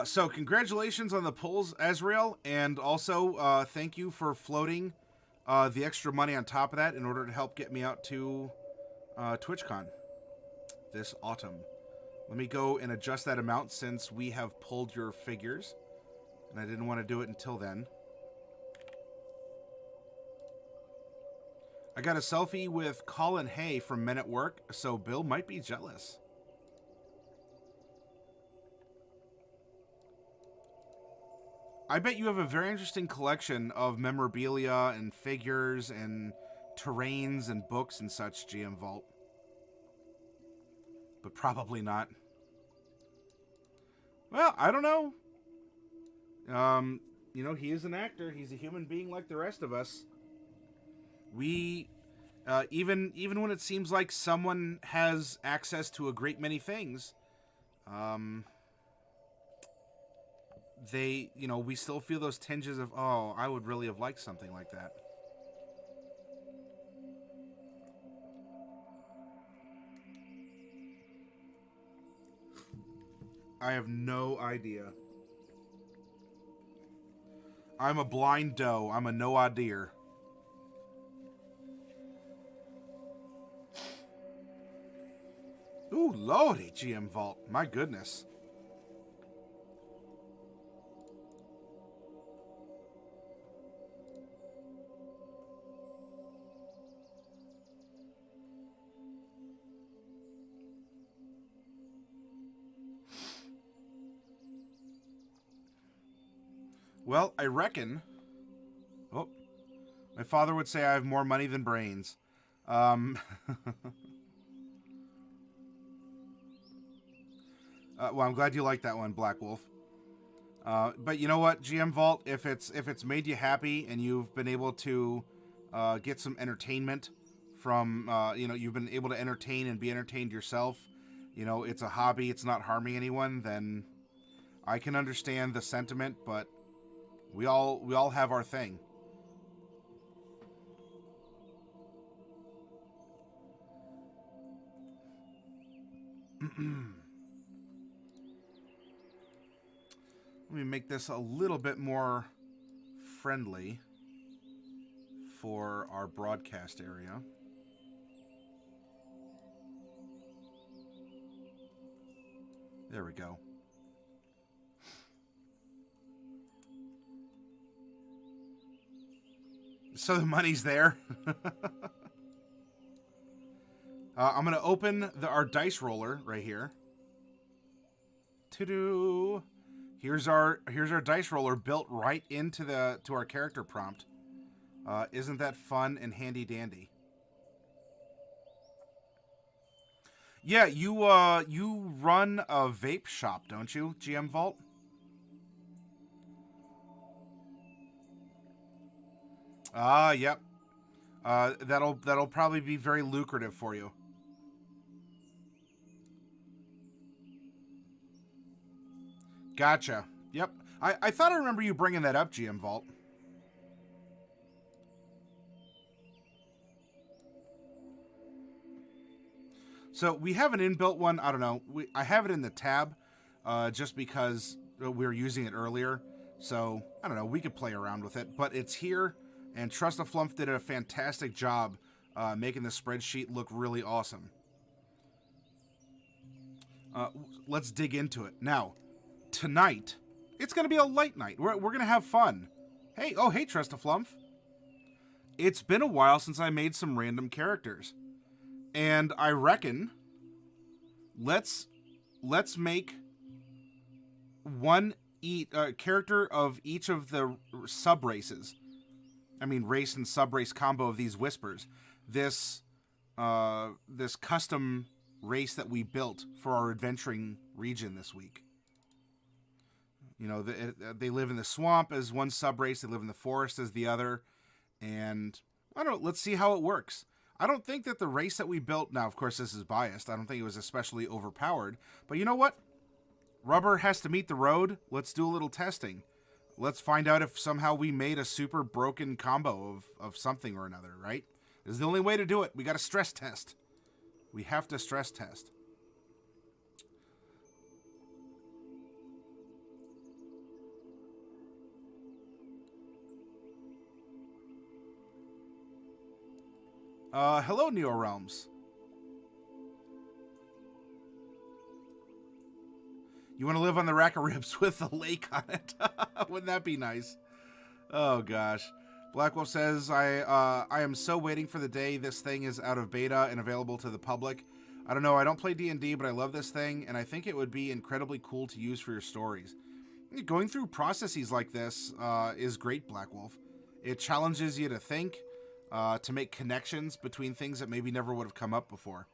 So congratulations on the pulls, Azrael, and also thank you for floating the extra money on top of that in order to help get me out to TwitchCon this autumn. Let me go and adjust that amount since we have pulled your figures, and I didn't want to do it until then. I got a selfie with Colin Hay from Men at Work, so Bill might be jealous. I bet you have a very interesting collection of memorabilia and figures and terrains and books and such, GM Vault. But probably not. Well, I don't know. You know, he is an actor. He's a human being like the rest of us. We, even when it seems like someone has access to a great many things, we still feel those tinges of, oh, I would really have liked something like that. I have no idea. I'm a blind doe. I'm a no idea. Ooh, lordy, GM Vault. My goodness. Well, I reckon... Oh, my father would say I have more money than brains. Well, I'm glad you like that one, Black Wolf. But you know what, GM Vault, if it's made you happy and you've been able to get some entertainment from, you've been able to entertain and be entertained yourself, it's a hobby, it's not harming anyone, then I can understand the sentiment, but we all have our thing. Let me make this a little bit more friendly for our broadcast area. There we go. So the money's there. I'm going to open our dice roller right here. To-do. Here's our dice roller built right into our character prompt. Isn't that fun and handy dandy? Yeah, you run a vape shop, don't you, GM Vault? Yep. That'll probably be very lucrative for you. Gotcha. Yep. I thought I remember you bringing that up, GM Vault. So we have an inbuilt one. I don't know. I have it in the tab just because we were using it earlier. So, I don't know. We could play around with it. But it's here, and Trust a Flump did a fantastic job making the spreadsheet look really awesome. Let's dig into it. Now, tonight, it's going to be a light night. We're going to have fun. Hey, Trust a Flump. It's been a while since I made some random characters. And I reckon let's make one character of each of the sub races. I mean, race and sub race combo of these whispers. This custom race that we built for our adventuring region this week. They live in the swamp as one sub race. They live in the forest as the other. And I don't know. Let's see how it works. I don't think that the race that we built, now of course this is biased, I don't think it was especially overpowered, but you know what? Rubber has to meet the road. Let's do a little testing. Let's find out if somehow we made a super broken combo of something or another, right? This is the only way to do it. We got to stress test. We have to stress test. Hello, Neo Realms. You want to live on the rack of ribs with a lake on it? Wouldn't that be nice? Oh, gosh. Black Wolf says, I am so waiting for the day this thing is out of beta and available to the public. I don't know, I don't play D&D, but I love this thing, and I think it would be incredibly cool to use for your stories. Going through processes like this is great, Black Wolf. It challenges you to think, to make connections between things that maybe never would have come up before.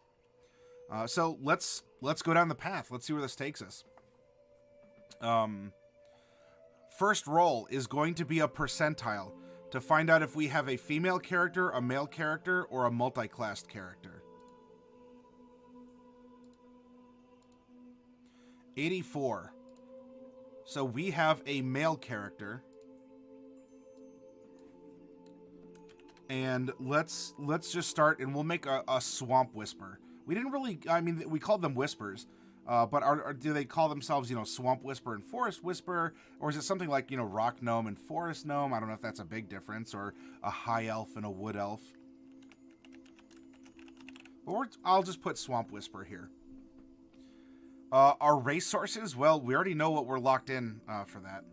So let's go down the path. Let's see where this takes us. First roll is going to be a percentile to find out if we have a female character, a male character, or a multi-classed character. 84. So we have a male character. And let's just start, and we'll make a Swamp Whisper. We didn't really, I mean, we called them Whispers. But do they call themselves, Swamp Whisper and Forest Whisper? Or is it something like, Rock Gnome and Forest Gnome? I don't know if that's a big difference. Or a High Elf and a Wood Elf. Or I'll just put Swamp Whisper here. Our race sources, well, we already know what we're locked in for that.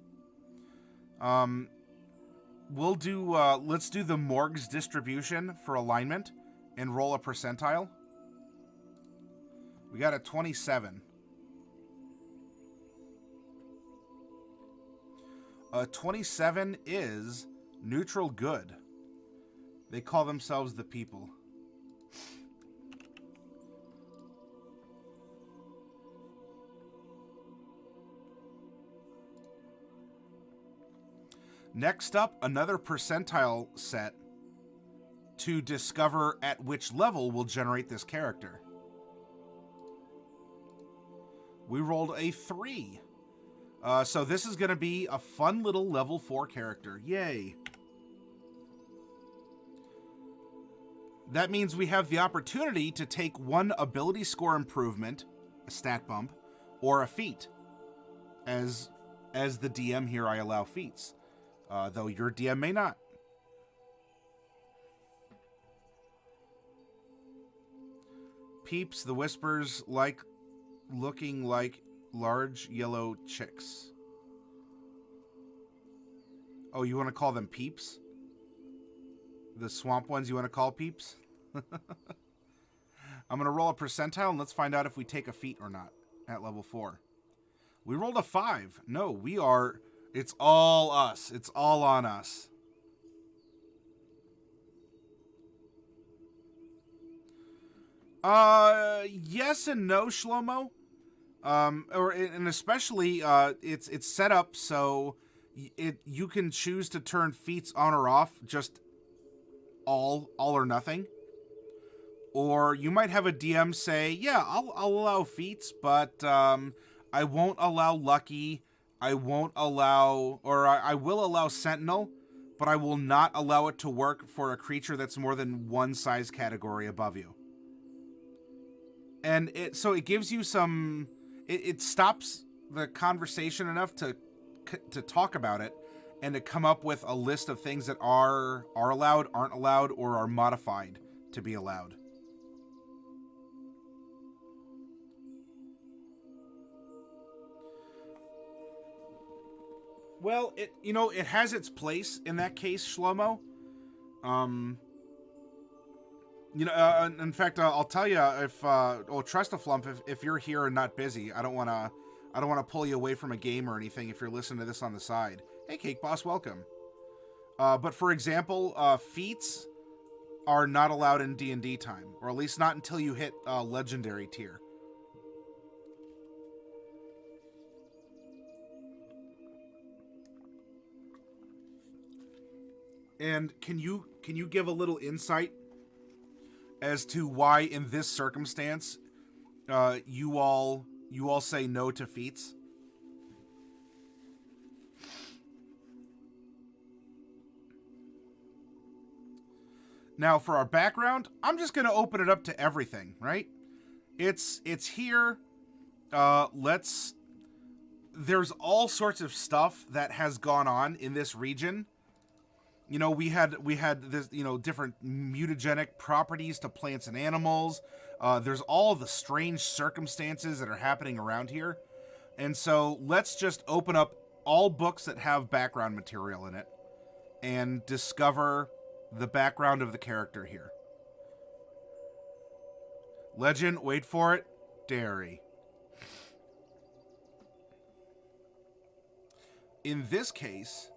We'll do, let's do the Morg's distribution for alignment and roll a percentile. We got a 27. 27 is neutral good. They call themselves the people. Next up, another percentile set to discover at which level will generate this character. We rolled a 3. So this is going to be a fun little level 4 character. Yay. That means we have the opportunity to take one ability score improvement, a stat bump, or a feat. As the DM here, I allow feats. Though your DM may not. Peeps, the whispers looking like large yellow chicks. Oh, you want to call them peeps? The swamp ones you want to call peeps? I'm going to roll a percentile and let's find out if we take a feat or not at level 4. We rolled a 5. No, we are... It's all us. It's all on us. Yes and no, Shlomo. And especially, it's set up so you can choose to turn feats on or off, just all or nothing. Or you might have a DM say, yeah, I'll allow feats, but I won't allow lucky. I won't allow, or I will allow Sentinel, but I will not allow it to work for a creature that's more than one size category above you. And so it gives you some, it stops the conversation enough to talk about it and to come up with a list of things that are allowed, aren't allowed, or are modified to be allowed. Well, it has its place in that case, Shlomo. In fact, I'll tell you if Trustaflump, if you're here and not busy, I don't want to pull you away from a game or anything. If you're listening to this on the side, hey, Cake Boss, welcome. But for example, feats are not allowed in D&D time, or at least not until you hit legendary tier. And can you give a little insight as to why in this circumstance you all say no to feats? Now for our background, I'm just going to open it up to everything, right? It's here. There's all sorts of stuff that has gone on in this region You know, we had this, you know, different mutagenic properties to plants and animals. There's all the strange circumstances that are happening around here. And so let's just open up all books that have background material in it and discover the background of the character here. Legend, wait for it, dairy. In this case,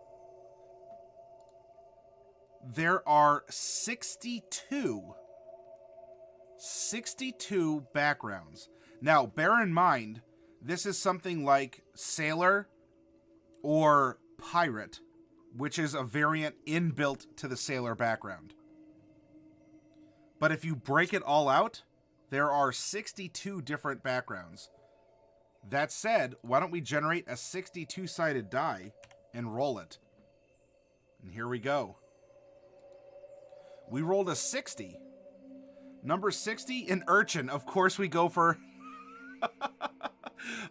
there are 62 backgrounds. Now, bear in mind, this is something like Sailor or Pirate, which is a variant inbuilt to the Sailor background. But if you break it all out, there are 62 different backgrounds. That said, why don't we generate a 62-sided die and roll it? And here we go. We rolled a 60. Number 60, an Urchin. Of course we go for...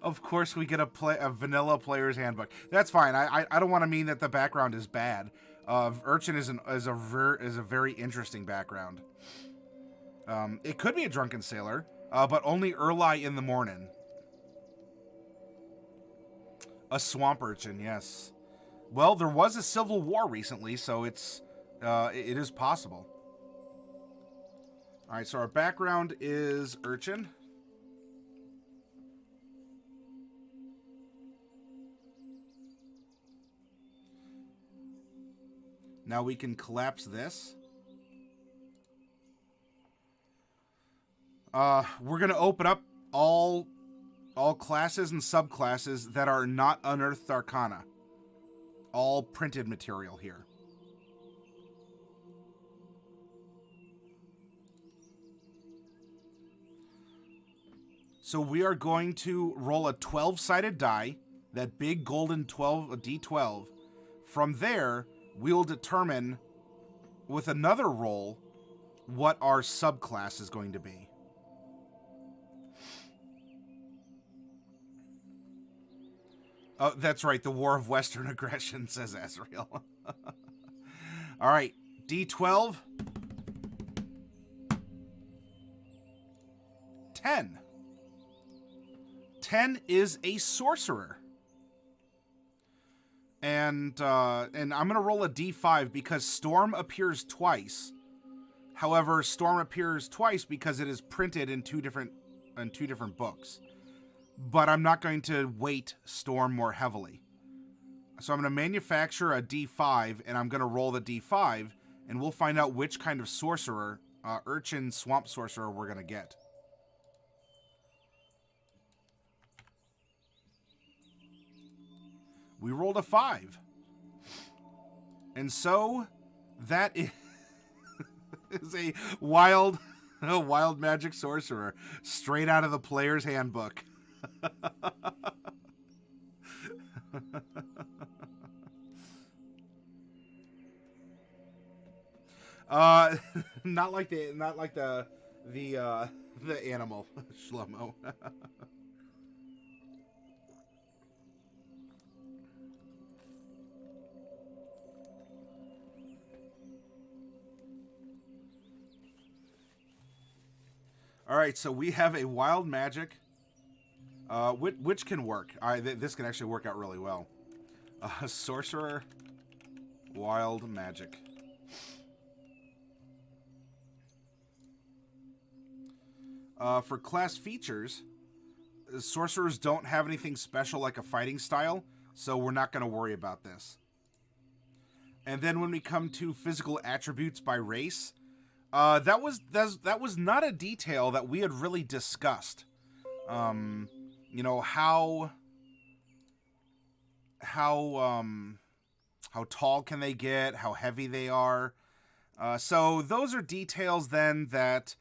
Of course we get a vanilla player's handbook. That's fine. I don't want to mean that the background is bad. Urchin is a very interesting background. It could be a drunken sailor, but only early in the morning. A swamp urchin, yes. Well, there was a civil war recently, so it is possible. All right, so our background is Urchin. Now we can collapse this. We're going to open up all classes and subclasses that are not unearthed arcana. All printed material here. So we are going to roll a 12-sided die, that big golden D12. From there, we'll determine with another roll what our subclass is going to be. Oh, that's right, the War of Western Aggression, says Azrael. All right, D12. 10. 10 is a sorcerer. And I'm going to roll a D5 because Storm appears twice. However, Storm appears twice because it is printed in two different books. But I'm not going to weight Storm more heavily. So I'm going to manufacture a D5, and I'm going to roll the D5, and we'll find out which kind of sorcerer, Urchin Swamp Sorcerer, we're going to get. We rolled a 5. And so, that is, is a wild magic sorcerer, straight out of the player's handbook. Not like the animal Shlomo. All right, so we have a wild magic, which can work. This can actually work out really well. Sorcerer, wild magic. For class features, sorcerers don't have anything special like a fighting style, so we're not going to worry about this. And then when we come to physical attributes by race, that was not a detail that we had really discussed. You know, how tall can they get, how heavy they are. So those are details then that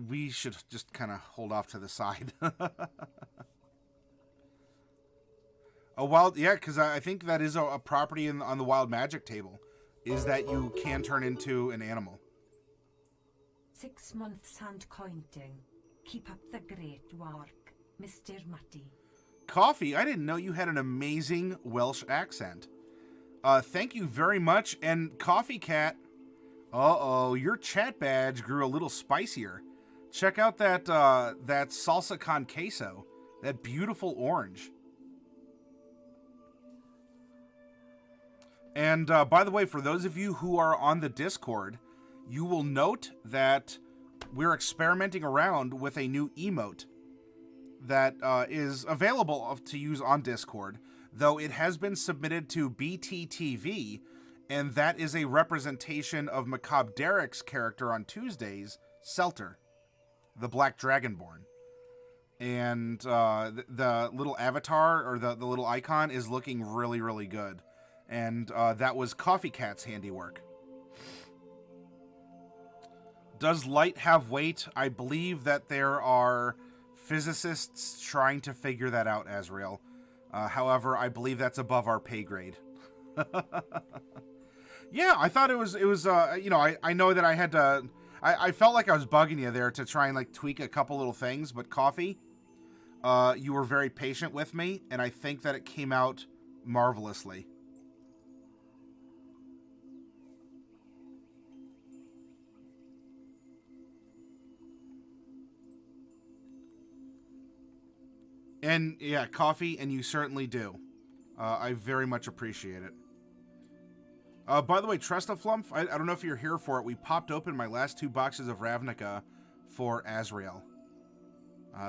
we should just kind of hold off to the side. Because I think that is a property on the wild magic table, is that you can turn into an animal. 6 months hand counting. Keep up the great work, Mr. Matty. Coffee, I didn't know you had an amazing Welsh accent. Thank you very much. And Coffee Cat, uh-oh, your chat badge grew a little spicier. Check out that salsa con queso, that beautiful orange. And by the way, for those of you who are on the Discord, you will note that we're experimenting around with a new emote that is available to use on Discord, though it has been submitted to BTTV, and that is a representation of Macabre Derek's character on Tuesdays, Selter, the Black Dragonborn. And the little avatar, or the little icon, is looking really, really good. And that was Coffee Cat's handiwork. Does light have weight? I believe that there are physicists trying to figure that out, Azrael. However, I believe that's above our pay grade. Yeah, I thought it was you know, I know that I had to, I felt like I was bugging you there to try and like tweak a couple little things, but Coffee, you were very patient with me, and I think that it came out marvelously. And yeah, Coffee, and you certainly do. I very much appreciate it. By the way, Trestaflump, I don't know if you're here for it. We popped open my last 2 boxes of Ravnica for Azrael.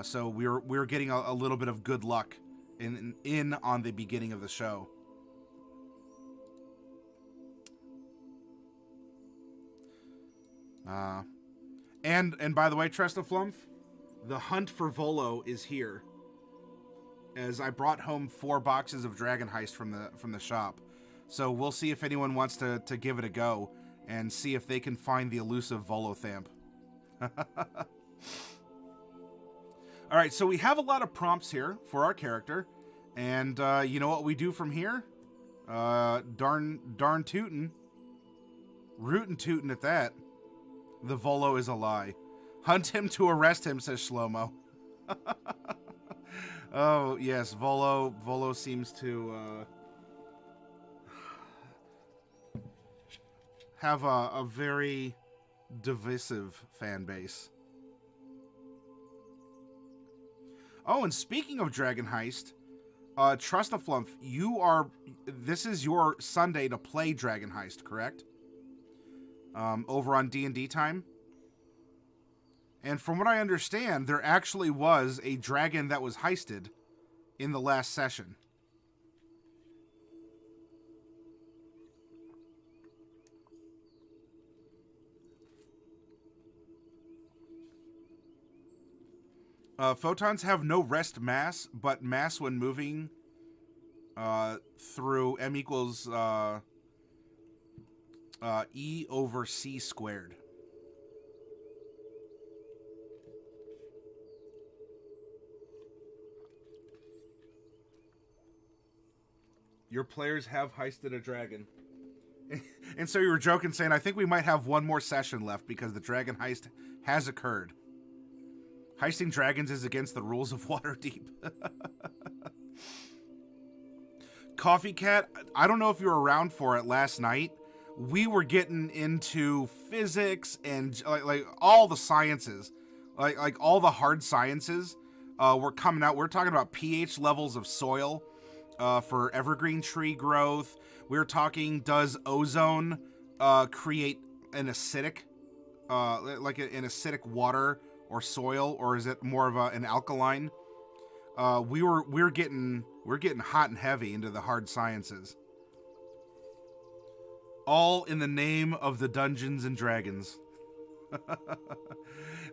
So we're getting a little bit of good luck in on the beginning of the show. And by the way, Trestaflump, the hunt for Volo is here, as I brought home 4 boxes of Dragon Heist from the shop. So we'll see if anyone wants to give it a go and see if they can find the elusive Volothamp. All right, so we have a lot of prompts here for our character, and you know what we do from here? Darn tootin'. Rootin' tootin' at that. The Volo is a lie. Hunt him to arrest him, says Shlomo. Oh, yes, Volo seems to have a very divisive fan base. Oh, and speaking of Dragon Heist, Trustaflump, this is your Sunday to play Dragon Heist, correct? Over on D&D time? And from what I understand, there actually was a dragon that was heisted in the last session. Photons have no rest mass, but mass when moving through M equals E over C squared. Your players have heisted a dragon. And so you were joking, saying, I think we might have one more session left because the dragon heist has occurred. Heisting dragons is against the rules of Waterdeep. Coffee Cat, I don't know if you were around for it last night. We were getting into physics and like all the sciences, like all the hard sciences were coming out. We're talking about pH levels of soil for evergreen tree growth. We're talking, does ozone create an acidic, like an acidic water or soil, or is it more of an alkaline? We're getting hot and heavy into the hard sciences, all in the name of the Dungeons and Dragons.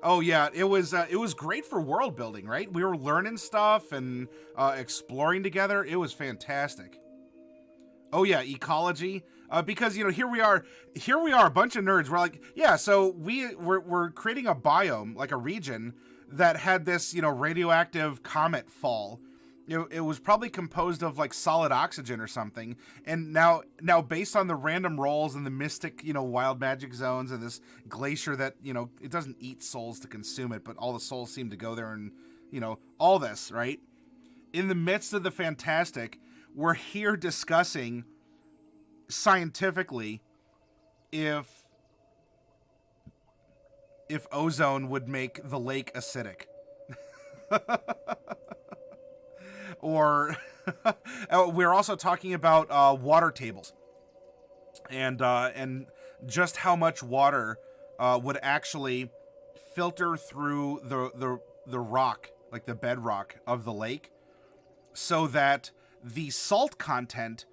Oh yeah, it was great for world building, right? We were learning stuff and exploring together. It was fantastic. Oh yeah, ecology. Because here we are, a bunch of nerds. We're like, yeah, so we're creating a biome, like a region that had this radioactive comet fall. It was probably composed of like solid oxygen or something. And now based on the random rolls and the mystic, wild magic zones and this glacier that, it doesn't eat souls to consume it, but all the souls seem to go there and, all this, right? In the midst of the fantastic, we're here discussing scientifically if ozone would make the lake acidic. Or we're also talking about water tables, and just how much water would actually filter through the rock, like the bedrock of the lake, so that the salt content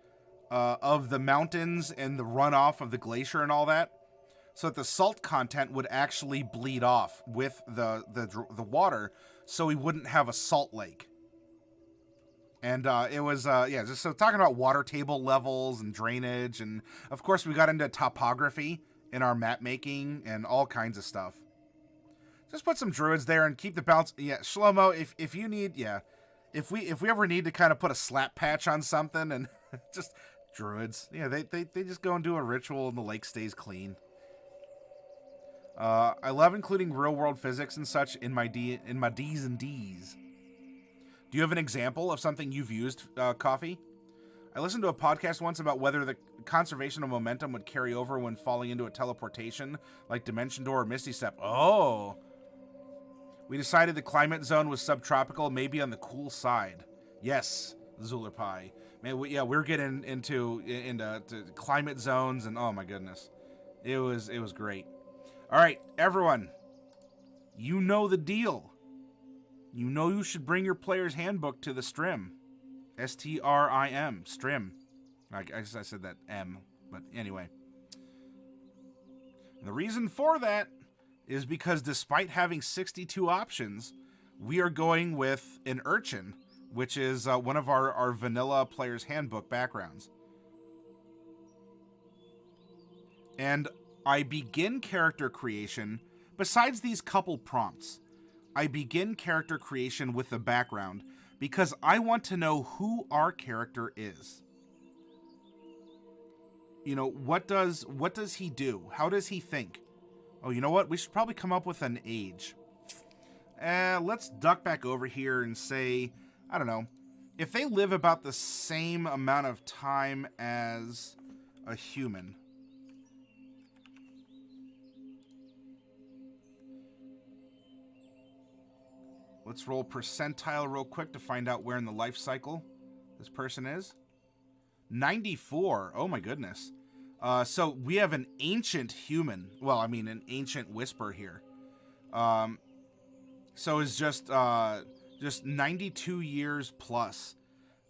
of the mountains and the runoff of the glacier and all that, so that the salt content would actually bleed off with the water, so we wouldn't have a salt lake. And it was, just so talking about water table levels and drainage. And of course, we got into topography in our map making and all kinds of stuff. Just put some druids there and keep the balance. Yeah, Shlomo, if you need, if we ever need to kind of put a slap patch on something and just druids, they just go and do a ritual and the lake stays clean. I love including real world physics and such in my D's and D's. Do you have an example of something you've used, Coffee? I listened to a podcast once about whether the conservation of momentum would carry over when falling into a teleportation, like Dimension Door or Misty Step. Oh. We decided the climate zone was subtropical, maybe on the cool side. Yes, Zuler Pie. Man, we're getting into climate zones, and oh my goodness. It was great. All right, everyone. You know the deal. You know you should bring your player's handbook to the Strim. S-T-R-I-M. Strim. I guess I said that M, but anyway. And the reason for that is because despite having 62 options, we are going with an Urchin, which is one of our vanilla player's handbook backgrounds. And I begin character creation, besides these couple prompts, I begin character creation with the background because I want to know who our character is. What does he do? How does he think? Oh, you know what? We should probably come up with an age. Let's duck back over here and say, I don't know, if they live about the same amount of time as a human. Let's roll percentile real quick to find out where in the life cycle this person is. 94. Oh my goodness. So we have an ancient human. Well, I mean an ancient whisper here. So it's just 92 years plus.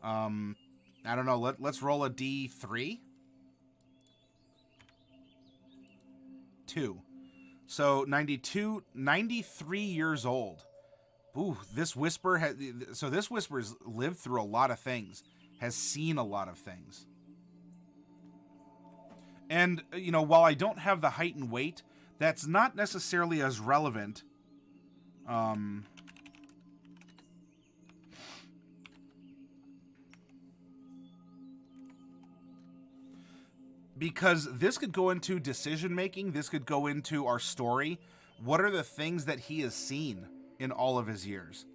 I don't know. Let's roll a D3. 2. So 93 years old. Ooh, this whisper's lived through a lot of things, has seen a lot of things. And, while I don't have the height and weight, that's not necessarily as relevant. Because this could go into decision making, this could go into our story. What are the things that he has seen in all of his years?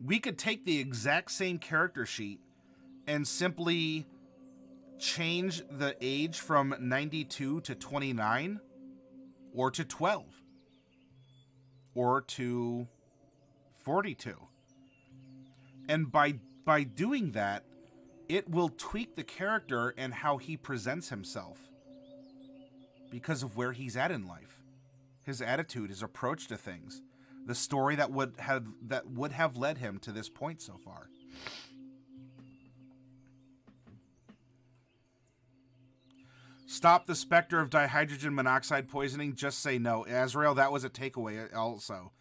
We could take the exact same character sheet and simply change the age from 92 to 29 or to 12 or to 42. And by doing that, it will tweak the character and how he presents himself because of where he's at in life. His attitude, his approach to things. The story that would have led him to this point so far. Stop the specter of dihydrogen monoxide poisoning. Just say no. Azrael, that was a takeaway also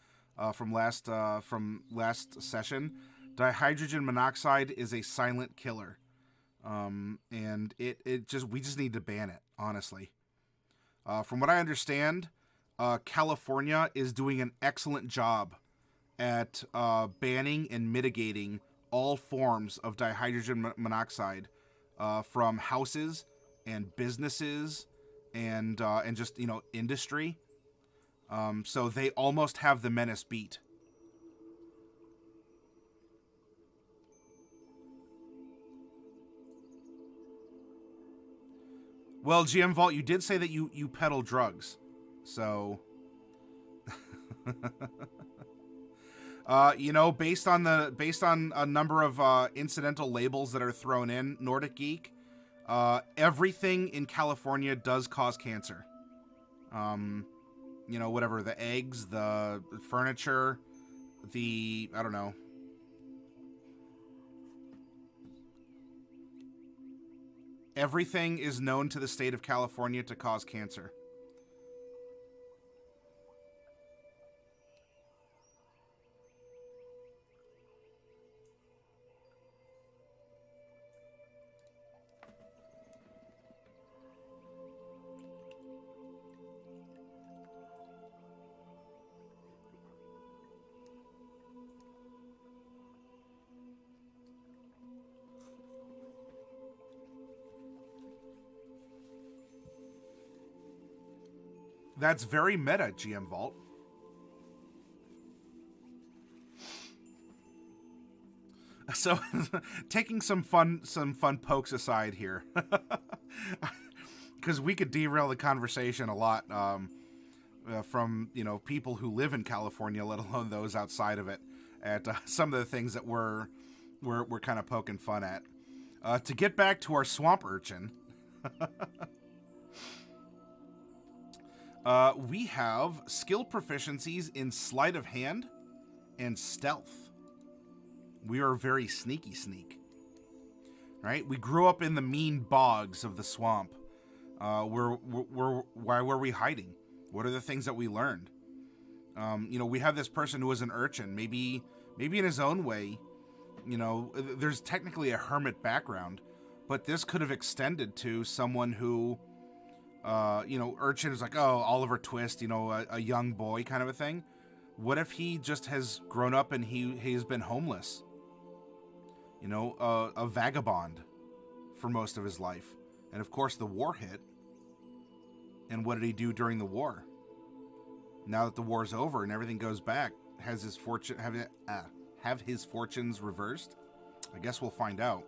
from last session. Dihydrogen monoxide is a silent killer, and we just need to ban it. Honestly, from what I understand. California is doing an excellent job at banning and mitigating all forms of dihydrogen monoxide from houses and businesses and just industry. So they almost have the menace beat. Well, GM Vault, you did say that you peddle drugs, so you know, based on a number of incidental labels that are thrown in, Nordic Geek, everything in California does cause cancer. You know, whatever, the eggs, the furniture, I don't know. Everything is known to the state of California to cause cancer. That's very meta, GM Vault. So, taking some fun pokes aside here, because we could derail the conversation a lot from, you know, people who live in California, let alone those outside of it, at some of the things that we're kind of poking fun at. To get back to our swamp urchin. We have skill proficiencies in sleight of hand and stealth. We are very sneak. Right? We grew up in the mean bogs of the swamp. Why were we hiding? What are the things that we learned? You know, we have this person who is an urchin. Maybe in his own way, you know, there's technically a hermit background, but this could have extended to someone who, you know, Urchin is like, oh, Oliver Twist, you know, a young boy kind of a thing. What if he just has grown up and he's been homeless? You know, a vagabond for most of his life. And of course the war hit. And what did he do during the war? Now that the war's over and everything goes back, has his fortune have his fortunes reversed? I guess we'll find out.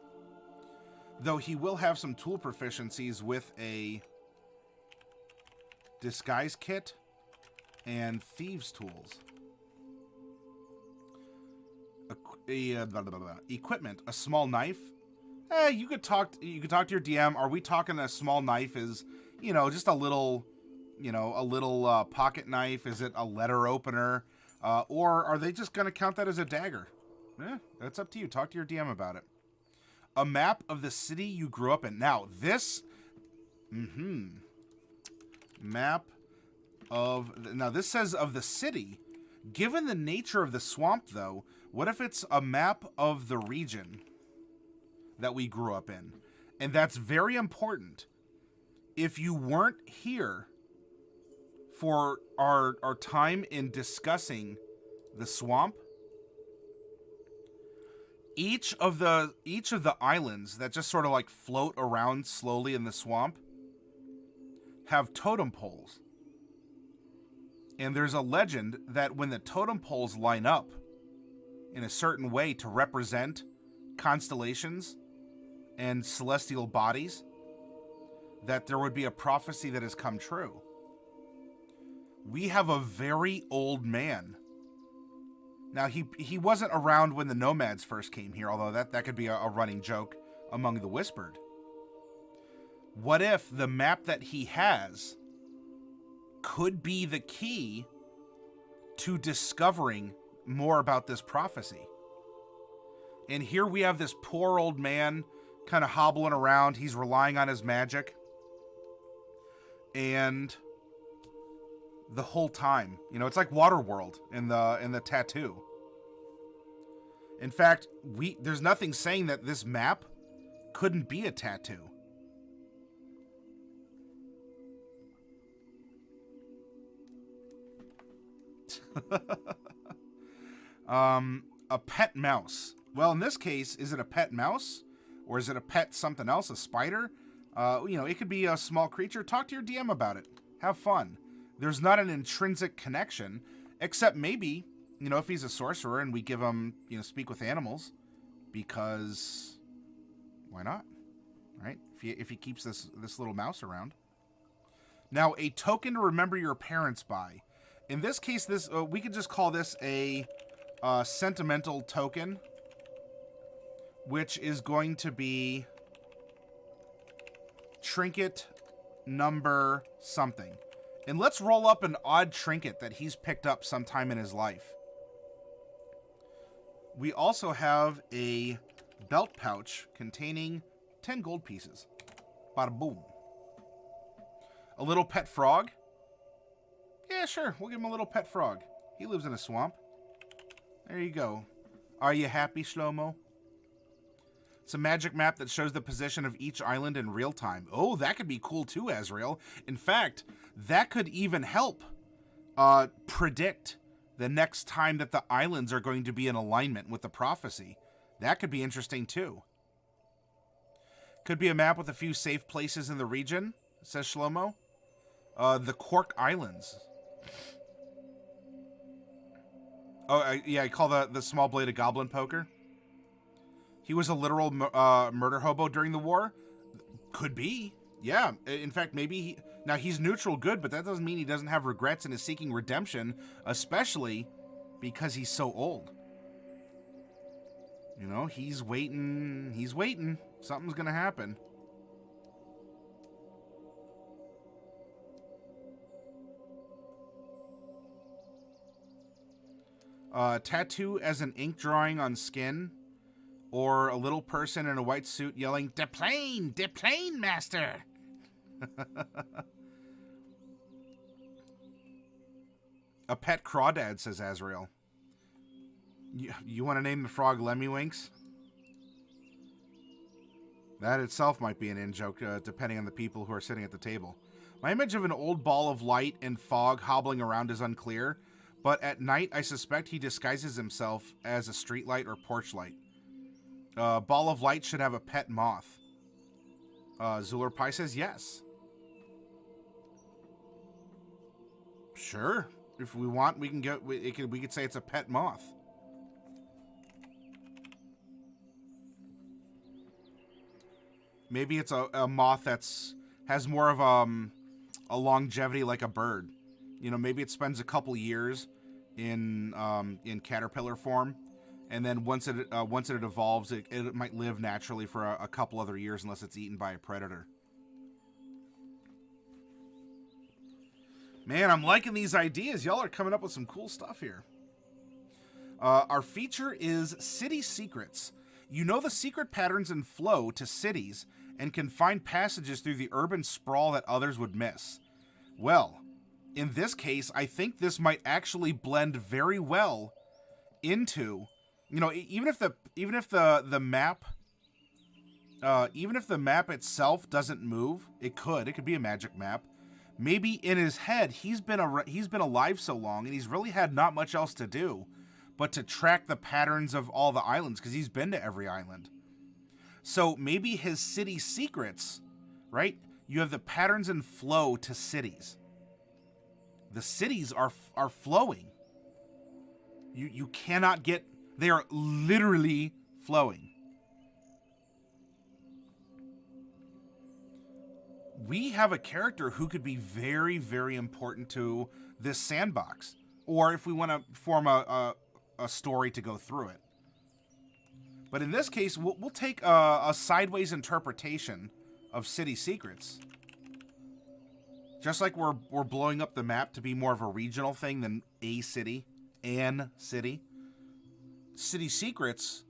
Though he will have some tool proficiencies with a disguise kit and thieves tools. Equipment, a small knife. You could talk to your DM. Are we talking a small knife is, you know, just a little, you know, pocket knife? Is it a letter opener? Or are they just going to count that as a dagger? That's up to you. Talk to your DM about it. A map of the city you grew up in. Now, this map of... Now, this says of the city. Given the nature of the swamp, though, what if it's a map of the region that we grew up in? And that's very important. If you weren't here for our time in discussing the swamp, each of the islands that just sort of like float around slowly in the swamp have totem poles. And there's a legend that when the totem poles line up in a certain way to represent constellations and celestial bodies, that there would be a prophecy that has come true. We have a very old man. Now, he wasn't around when the nomads first came here, although that could be a running joke among the Whispered. What if the map that he has could be the key to discovering more about this prophecy? And here we have this poor old man kind of hobbling around. He's relying on his magic. And the whole time, you know, it's like Waterworld in the tattoo. In fact, there's nothing saying that this map couldn't be a tattoo. A pet mouse. Well, in this case, is it a pet mouse? Or is it a pet something else? A spider? You know, it could be a small creature. Talk to your DM about it. Have fun. There's not an intrinsic connection, except maybe, you know, if he's a sorcerer and we give him, you know, speak with animals, because why not? right? If he keeps this little mouse around. Now, a token to remember your parents by. In this case, this we could just call this a sentimental token, which is going to be trinket number something. And let's roll up an odd trinket that he's picked up sometime in his life. We also have a belt pouch containing 10 gold pieces. Bada boom. A little pet frog. Yeah, sure. We'll give him a little pet frog. He lives in a swamp. There you go. Are you happy, Shlomo? It's a magic map that shows the position of each island in real time. Oh, that could be cool too, Azrael. In fact, that could even help predict the next time that the islands are going to be in alignment with the prophecy. That could be interesting too. Could be a map with a few safe places in the region, says Shlomo. The Cork Islands. Oh, yeah, I call the small blade a goblin poker. He was a literal murder hobo during the war. Could be. Yeah. In fact, maybe now he's neutral good, but that doesn't mean he doesn't have regrets and is seeking redemption, especially because he's so old. You know, he's waiting. He's waiting. Something's going to happen. Tattoo as an ink drawing on skin, or a little person in a white suit yelling, "De plane, master!" A pet crawdad, says Azrael. You want to name the frog Lemmywinks? That itself might be an in-joke, depending on the people who are sitting at the table. My image of an old ball of light and fog hobbling around is unclear, but at night I suspect he disguises himself as a streetlight or porch light. Ball of light should have a pet moth. Zuler Pie says yes. Sure. If we want, we can get. We could say it's a pet moth. Maybe it's a moth has more of a longevity like a bird. You know, maybe it spends a couple years in caterpillar form, and then once it evolves, it might live naturally for a couple other years unless it's eaten by a predator. Man, I'm liking these ideas. Y'all are coming up with some cool stuff here. Our feature is City Secrets. You know the secret patterns and flow to cities and can find passages through the urban sprawl that others would miss. Well, in this case, I think this might actually blend very well into, you know, even if the map itself doesn't move, it could be a magic map. Maybe in his head, he's been alive so long and he's really had not much else to do but to track the patterns of all the islands, because he's been to every island. So maybe his city secrets, right? You have the patterns and flow to cities. The cities are flowing. You cannot get, they are literally flowing. We have a character who could be very, very important to this sandbox, or if we want to form a story to go through it. But in this case, we'll take a sideways interpretation of City Secrets. Just like we're blowing up the map to be more of a regional thing than a city, an city. City Secrets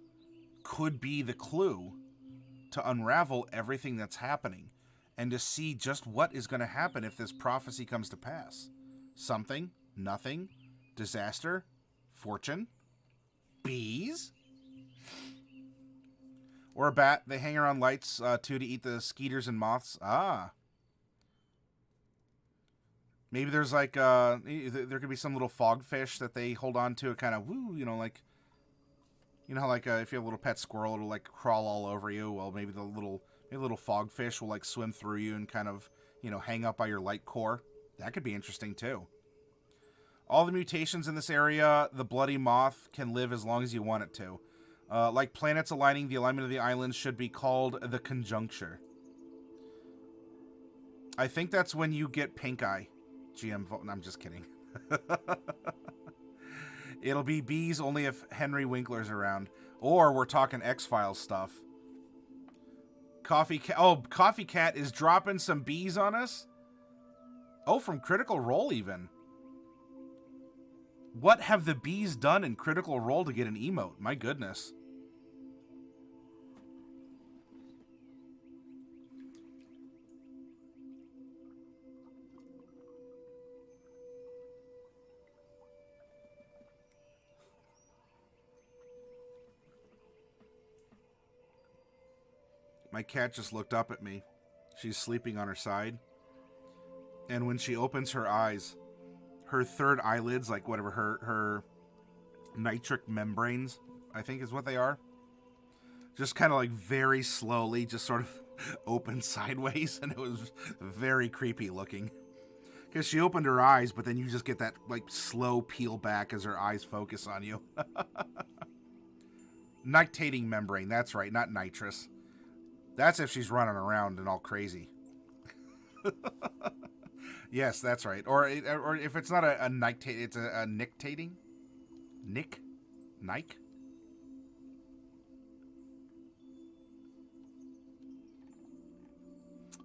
could be the clue to unravel everything that's happening and to see just what is going to happen if this prophecy comes to pass. Something, nothing, disaster, fortune, bees, or a bat. They hang around lights too to eat the skeeters and moths. Ah. Maybe there's like, there could be some little fogfish that they hold on to, kind of, woo, you know, like, you know how like if you have a little pet squirrel, it'll like crawl all over you. Well, maybe the little fogfish will like swim through you and kind of, you know, hang up by your light core. That could be interesting too. All the mutations in this area, the bloody moth can live as long as you want it to. Like planets aligning, the alignment of the islands should be called the conjuncture. I think that's when you get pink eye. GM vote. No, I'm just kidding. It'll be bees only if Henry Winkler's around. Or we're talking X-Files stuff. Coffee Cat. Oh, Coffee Cat is dropping some bees on us? Oh, from Critical Role even. What have the bees done in Critical Role to get an emote? My goodness. My cat just looked up at me. She's sleeping on her side. And when she opens her eyes, her third eyelids, like whatever, her nitric membranes, I think is what they are, just kind of like very slowly just sort of open sideways. And it was very creepy looking. Because she opened her eyes, but then you just get that like slow peel back as her eyes focus on you. Nictating membrane, that's right, not nitrous. That's if she's running around and all crazy. Yes, that's right. Or if it's not a nictate, it's a nictating. Nike.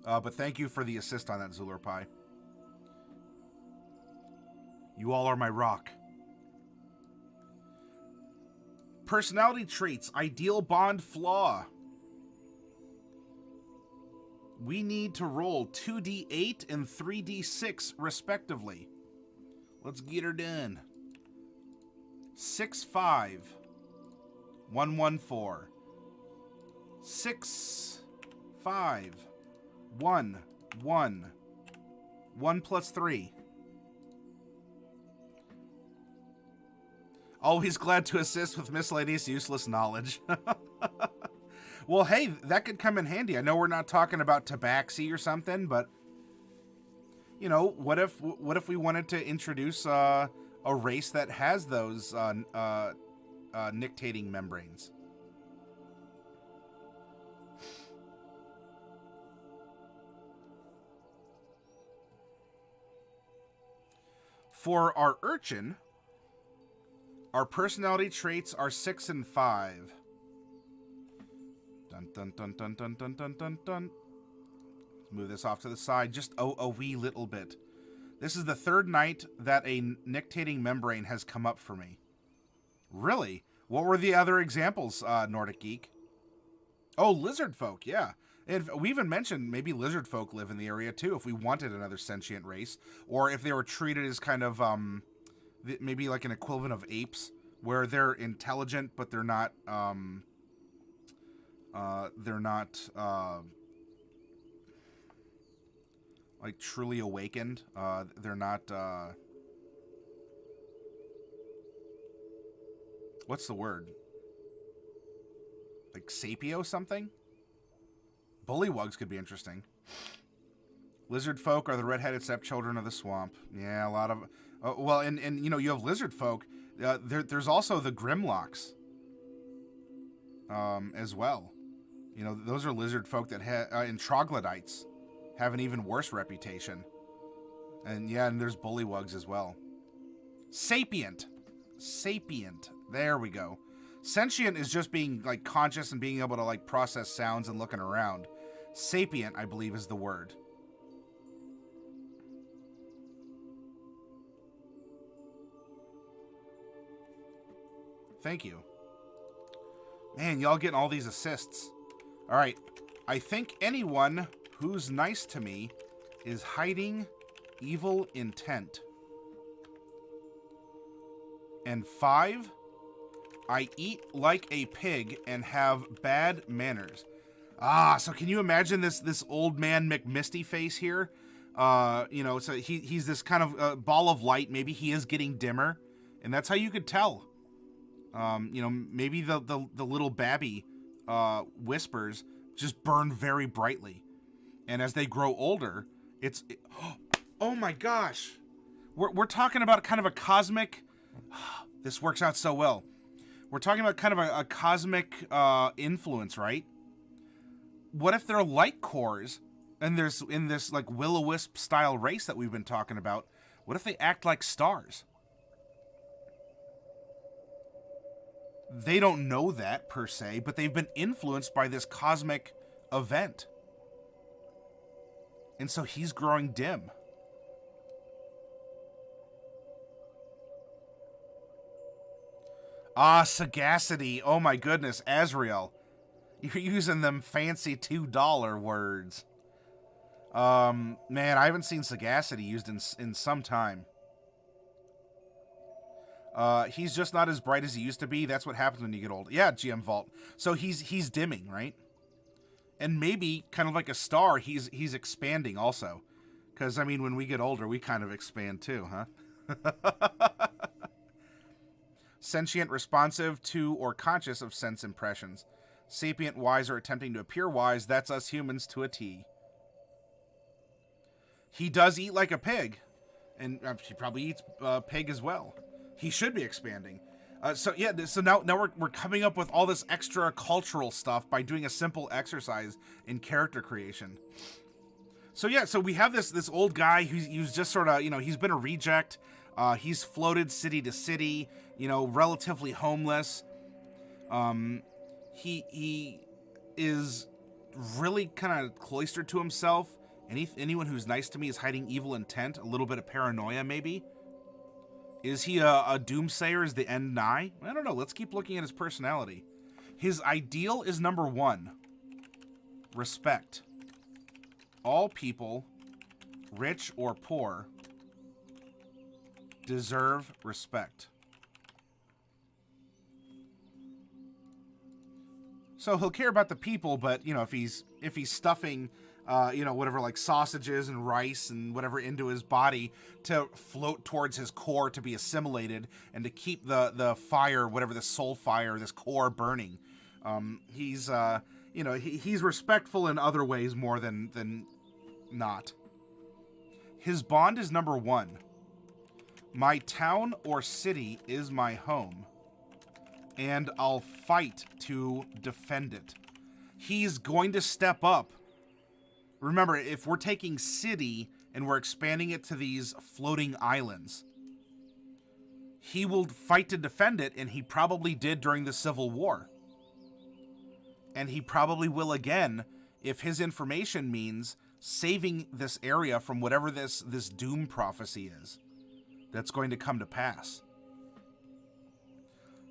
But thank you for the assist on that, Zuler Pie. You all are my rock. Personality traits, ideal bond flaw. We need to roll 2d8 and 3d6 respectively. Let's get her done. 6, 5, 1, 1, 4. 6, 5, 1, 1. 1 plus 3. Always glad to assist with miscellaneous useless knowledge. Well, hey, that could come in handy. I know we're not talking about tabaxi or something, but you know, what if we wanted to introduce a race that has those nictating membranes? For our Urchin, our personality traits are 6 and 5. Dun, dun, dun, dun, dun, dun, dun, dun, dun. Let's move this off to the side just a wee little bit. This is the third night that a nictating membrane has come up for me. Really? What were the other examples, Nordic Geek? Oh, lizard folk, yeah. And we even mentioned maybe lizard folk live in the area too, if we wanted another sentient race. Or if they were treated as kind of, maybe like an equivalent of apes, where they're intelligent, but they're not, like truly awakened. They're not, what's the word? Like sapio something? Bullywugs could be interesting. Lizard folk are the red-headed stepchildren of the swamp. Yeah, a lot of, well, and you know, you have lizard folk. There's also the Grimlocks, as well. You know, those are lizard folk that and troglodytes have an even worse reputation. And yeah, and there's bullywugs as well. Sapient. There we go. Sentient is just being like conscious and being able to like process sounds and looking around. Sapient, I believe, is the word. Thank you. Man, y'all getting all these assists. All right, I think anyone who's nice to me is hiding evil intent. And 5, I eat like a pig and have bad manners. Ah, so can you imagine this old man McMisty face here? You know, so he's this kind of ball of light. Maybe he is getting dimmer, and that's how you could tell. You know, maybe the little babby whispers just burn very brightly, and as they grow older, oh my gosh, we're talking about kind of a cosmic. This works out so well. We're talking about kind of a cosmic influence, right? What if their light cores And there's in this like will-o-wisp style race that we've been talking about, what if they act like stars? They don't know that per se, but they've been influenced by this cosmic event. And so he's growing dim. Ah, sagacity. Oh my goodness, Azrael. You're using them fancy $2 words. Man, I haven't seen sagacity used in some time. He's just not as bright as he used to be. That's what happens when you get old. Yeah, GM Vault. So he's dimming, right? And maybe kind of like a star, he's expanding also. Because, I mean, when we get older, we kind of expand too, huh? Sentient, responsive to, or conscious of sense impressions. Sapient, wise, or attempting to appear wise. That's us humans to a T. He does eat like a pig. And he probably eats pig as well. He should be expanding. So now we're coming up with all this extra cultural stuff by doing a simple exercise in character creation. So we have this old guy who's just sort of, he's been a reject. He's floated city to city, relatively homeless. He is really kind of cloistered to himself. Anyone who's nice to me is hiding evil intent, a little bit of paranoia maybe. Is he a doomsayer? Is the end nigh? I don't know. Let's keep looking at his personality. His ideal is number 1. Respect. All people, rich or poor, deserve respect. So he'll care about the people, but if he's stuffing whatever, like sausages and rice and whatever into his body to float towards his core to be assimilated and to keep the fire, whatever the soul fire, this core burning. He's respectful in other ways more than not. His bond is number 1. My town or city is my home, and I'll fight to defend it. He's going to step up. Remember, if we're taking city and we're expanding it to these floating islands, he will fight to defend it, and he probably did during the Civil War. And he probably will again if his information means saving this area from whatever this doom prophecy is that's going to come to pass.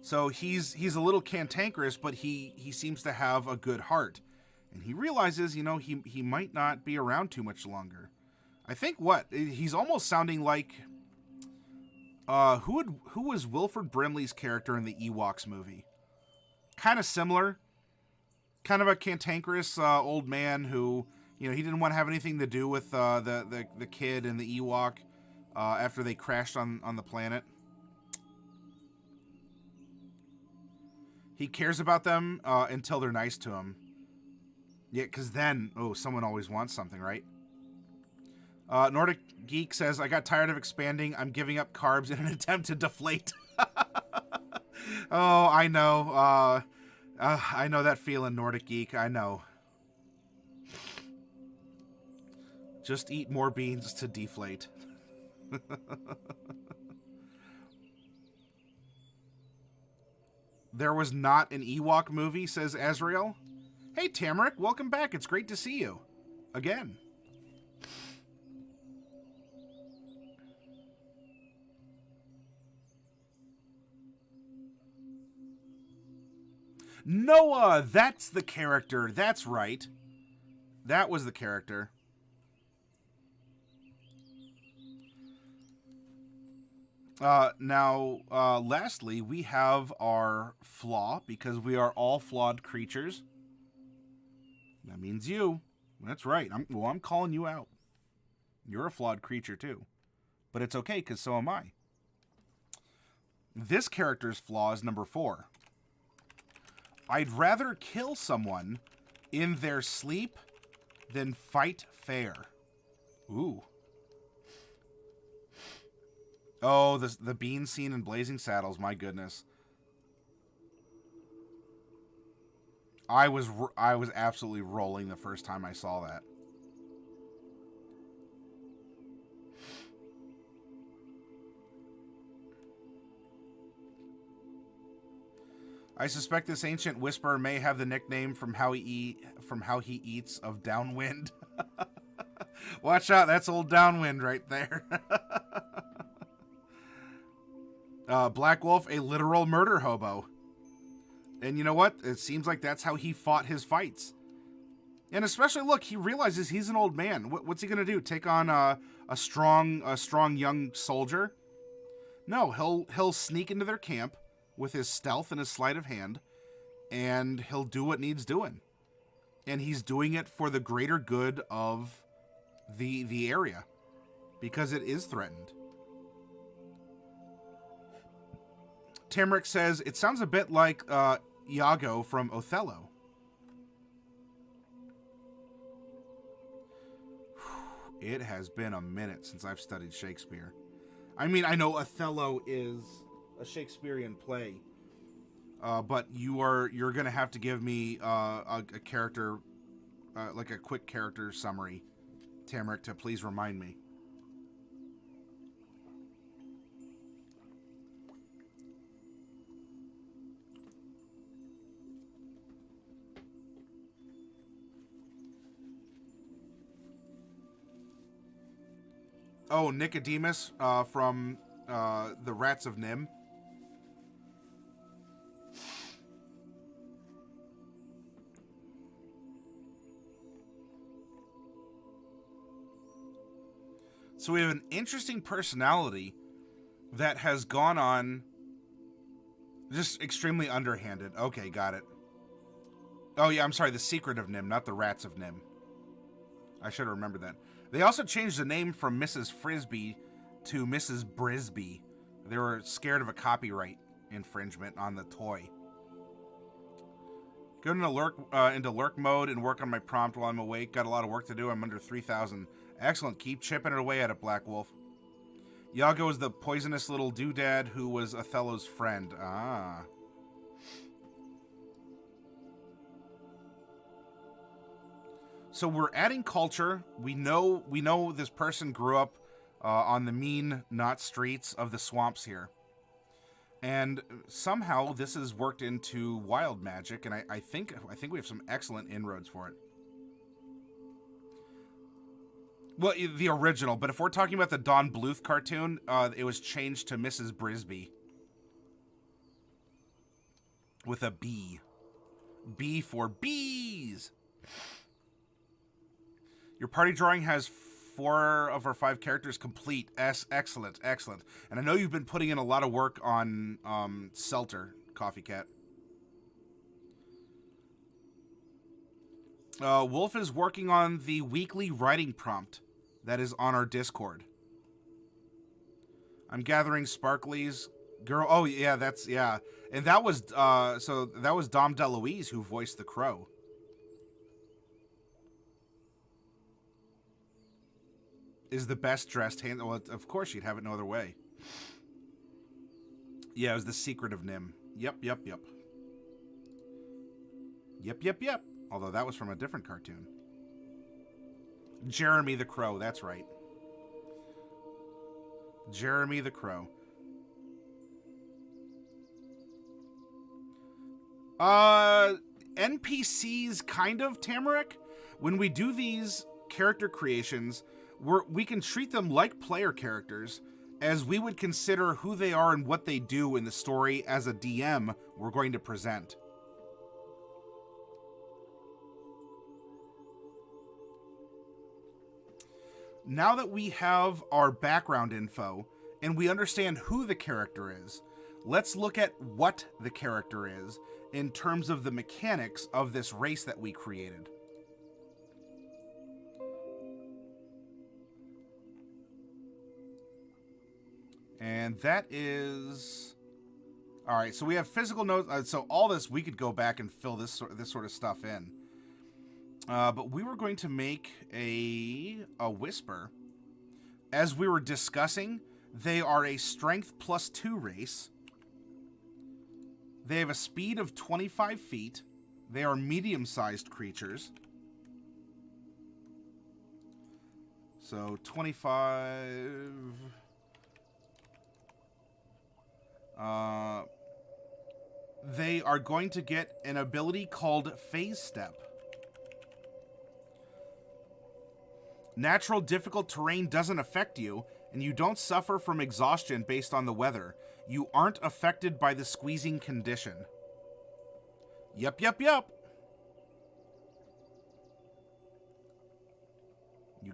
So he's a little cantankerous, but he seems to have a good heart. And he realizes, he might not be around too much longer. I think he's almost sounding like who was Wilford Brimley's character in the Ewoks movie? Kind of similar. Kind of a cantankerous old man who, he didn't want to have anything to do with the kid and the Ewok after they crashed on the planet. He cares about them until they're nice to him. Yeah, because then, someone always wants something, right? Nordic Geek says, I got tired of expanding. I'm giving up carbs in an attempt to deflate. Oh, I know. I know that feeling, Nordic Geek. I know. Just eat more beans to deflate. There was not an Ewok movie, says Azrael. Hey, Tamarick, welcome back. It's great to see you. Again. Noah, that's the character. That's right. That was the character. Lastly, we have our flaw, because we are all flawed creatures. That means you. That's right. I'm calling you out. You're a flawed creature too. But it's okay, because so am I. This character's flaw is number 4. I'd rather kill someone in their sleep than fight fair. Ooh. Oh, the bean scene in Blazing Saddles, my goodness. I was absolutely rolling the first time I saw that. I suspect this ancient whisperer may have the nickname from how he eats of Downwind. Watch out, that's old Downwind right there. Black Wolf, a literal murder hobo. And you know what? It seems like that's how he fought his fights. And especially, look, he realizes he's an old man. What's he gonna do? Take on a strong young soldier? No, he'll sneak into their camp with his stealth and his sleight of hand, and he'll do what needs doing. And he's doing it for the greater good of the area, because it is threatened. Tamrick says, it sounds a bit like Iago from Othello. It has been a minute since I've studied Shakespeare. I mean, I know Othello is a Shakespearean play, but you're going to have to give me a character, like a quick character summary, Tamrick, to please remind me. Oh, Nicodemus from the Rats of Nim. So we have an interesting personality that has gone on just extremely underhanded. Okay, got it. Oh yeah, I'm sorry, the Secret of Nim, not the Rats of Nim. I should have remembered that. They also changed the name from Mrs. Frisbee to Mrs. Brisby. They were scared of a copyright infringement on the toy. Go into lurk mode and work on my prompt while I'm awake. Got a lot of work to do. I'm under 3,000. Excellent. Keep chipping it away at it, Black Wolf. Iago is the poisonous little doodad who was Othello's friend. Ah. So we're adding culture. We know this person grew up on the mean, not streets of the swamps here. And somehow this has worked into wild magic, and I think we have some excellent inroads for it. Well, the original, but if we're talking about the Don Bluth cartoon, it was changed to Mrs. Brisby. With a B. B for bees! Your party drawing has 4 of our 5 characters complete. Excellent, excellent. And I know you've been putting in a lot of work on Selter, Coffee Cat. Wolf is working on the weekly writing prompt that is on our Discord. I'm gathering sparklies. Girl, oh yeah, yeah. And that was, so that was Dom DeLuise who voiced the Crow. Is the best dressed hand. Well, of course you'd have it no other way. Yeah, it was the Secret of Nim. Yep. Although that was from a different cartoon. Jeremy the Crow, that's right. Jeremy the Crow. NPCs, kind of, Tamarick. When we do these character creations, we can treat them like player characters, as we would consider who they are and what they do in the story as a DM we're going to present. Now that we have our background info and we understand who the character is, let's look at what the character is in terms of the mechanics of this race that we created. And that is... Alright, so we have physical notes. So all this, we could go back and fill this sort of stuff in. But we were going to make a whisper. As we were discussing, they are a strength +2 race. They have a speed of 25 feet. They are medium-sized creatures. So 25... they are going to get an ability called Phase Step. Natural difficult terrain doesn't affect you, and you don't suffer from exhaustion based on the weather. You aren't affected by the squeezing condition. Yup. You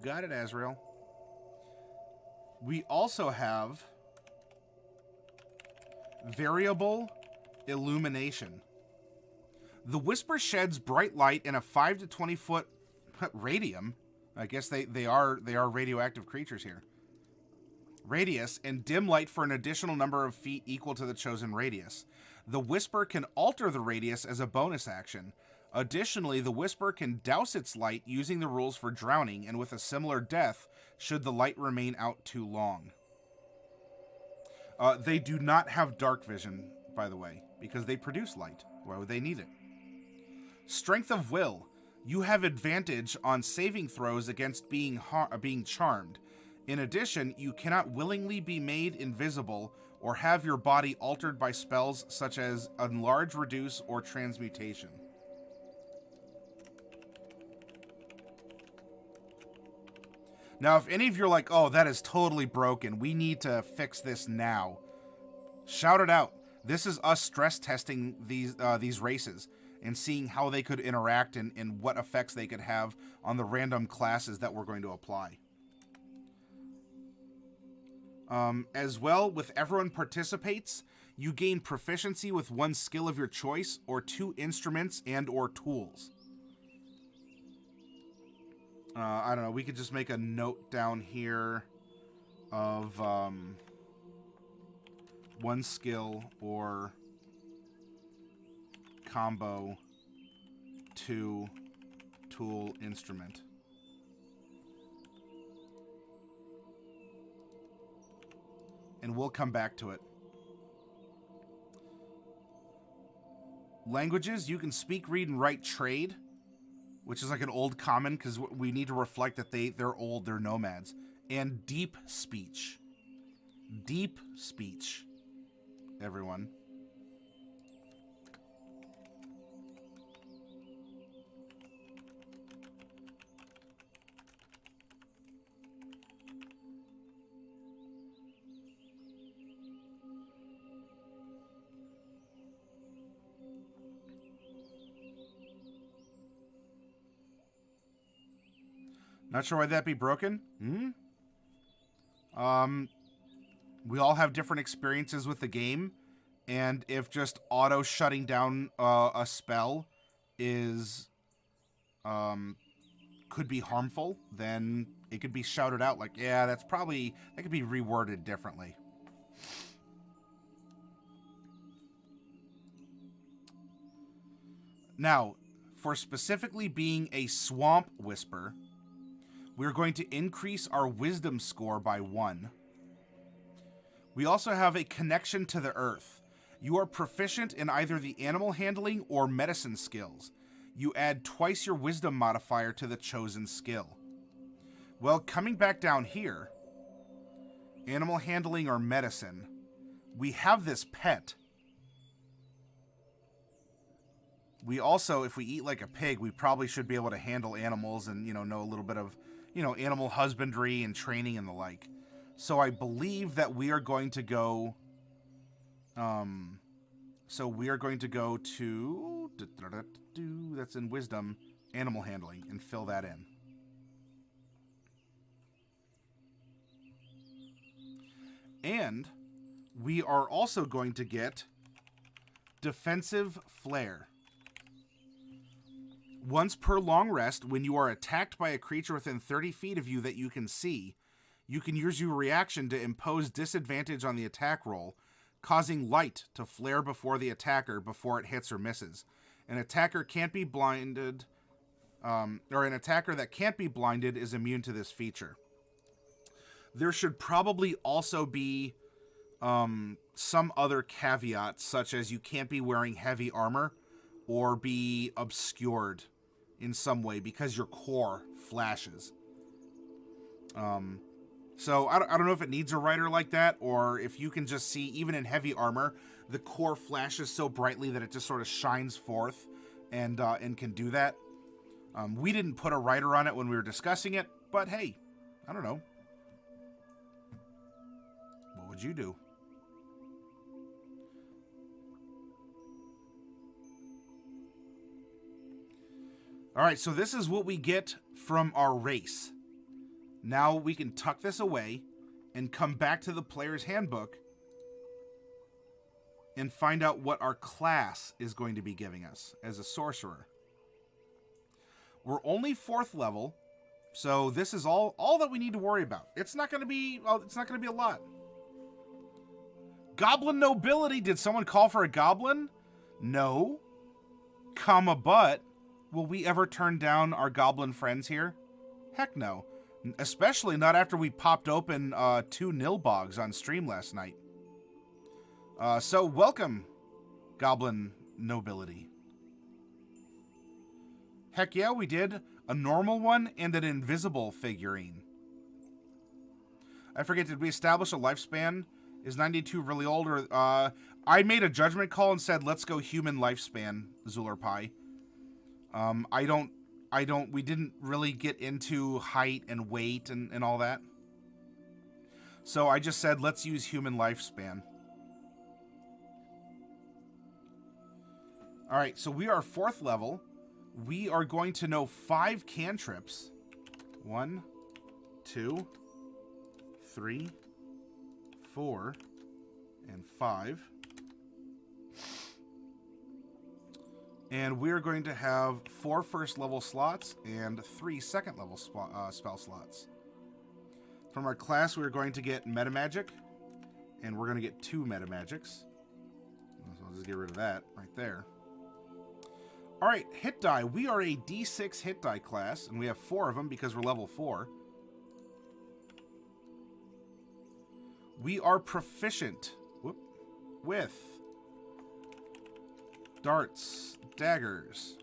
got it, Azrael. We also have Variable Illumination. The Whisper sheds bright light in a 5 to 20 foot radium. I guess they are radioactive creatures here. Radius and dim light for an additional number of feet equal to the chosen radius. The Whisper can alter the radius as a bonus action. Additionally, the Whisper can douse its light using the rules for drowning and with a similar death should the light remain out too long. They do not have dark vision, by the way, because they produce light. Why would they need it? Strength of Will. You have advantage on saving throws against being charmed. In addition, you cannot willingly be made invisible or have your body altered by spells such as Enlarge, Reduce, or Transmutation. Now, if any of you are like, oh, that is totally broken, we need to fix this now, shout it out. This is us stress testing these races and seeing how they could interact and what effects they could have on the random classes that we're going to apply. As well, with everyone participates, you gain proficiency with one skill of your choice or 2 instruments and or tools. I don't know, we could just make a note down here of one skill or combo 2 tool instrument. And we'll come back to it. Languages, you can speak, read, and write trade, which is like an old common because we need to reflect that they're old, they're nomads. And deep speech. Deep speech, everyone. Not sure why that'd be broken. We all have different experiences with the game, and if just auto shutting down a spell is could be harmful, then it could be shouted out like, yeah, that could be reworded differently. Now, for specifically being a swamp whisper, we're going to increase our wisdom score by 1. We also have a connection to the earth. You are proficient in either the animal handling or medicine skills. You add twice your wisdom modifier to the chosen skill. Well, coming back down here, animal handling or medicine, we have this pet. We also, if we eat like a pig, we probably should be able to handle animals and, know a little bit of animal husbandry and training and the like. So I believe that we are going to go, to, that's in wisdom, animal handling, and fill that in. And we are also going to get defensive flair. Once per long rest, when you are attacked by a creature within 30 feet of you that you can see, you can use your reaction to impose disadvantage on the attack roll, causing light to flare before the attacker before it hits or misses. An attacker can't be blinded, or an attacker that can't be blinded is immune to this feature. There should probably also be some other caveats, such as you can't be wearing heavy armor or be obscured in some way because your core flashes. So I don't know if it needs a rider like that, or if you can just see, even in heavy armor, the core flashes so brightly that it just sort of shines forth and can do that. We didn't put a rider on it when we were discussing it, but hey, I don't know. What would you do? All right, so this is what we get from our race. Now we can tuck this away and come back to the player's handbook and find out what our class is going to be giving us as a sorcerer. We're only 4th level, so this is all that we need to worry about. It's not going to be a lot. Goblin nobility. Did someone call for a goblin? No. Comma, but will we ever turn down our goblin friends here? Heck no. Especially not after we popped open 2 Nilbogs on stream last night. So welcome, goblin nobility. Heck yeah, we did. A normal one and an invisible figurine. I forget, did we establish a lifespan? Is 92 really old? Or I made a judgment call and said, let's go human lifespan, Zuler Pi. We didn't really get into height and weight and all that. So I just said, let's use human lifespan. All right, so we are 4th level. We are going to know 5 cantrips. 1, 2, 3, 4, and 5. And we're going to have 4 first-level slots and 3 second-level spell slots. From our class, we're going to get Metamagic, and we're going to get 2 Metamagics. So I'll just get rid of that right there. All right, hit die. We are a D6 hit die class, and we have 4 of them because we're level 4. We are proficient with darts, daggers,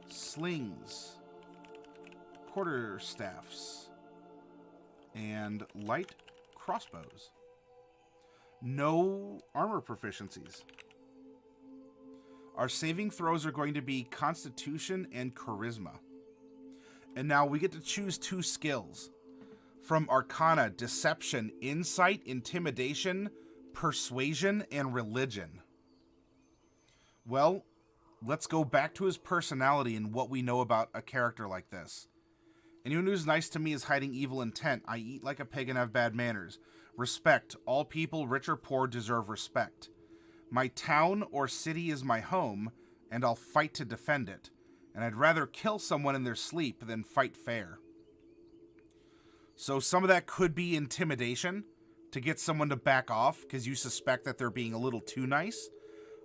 slings, quarterstaffs, and light crossbows. No armor proficiencies. Our saving throws are going to be Constitution and Charisma. And now we get to choose 2 skills. From Arcana, Deception, Insight, Intimidation, Persuasion, and Religion. Well, let's go back to his personality and what we know about a character like this. Anyone who's nice to me is hiding evil intent. I eat like a pig and have bad manners. Respect. All people, rich or poor, deserve respect. My town or city is my home, and I'll fight to defend it. And I'd rather kill someone in their sleep than fight fair. So some of that could be intimidation, to get someone to back off because you suspect that they're being a little too nice.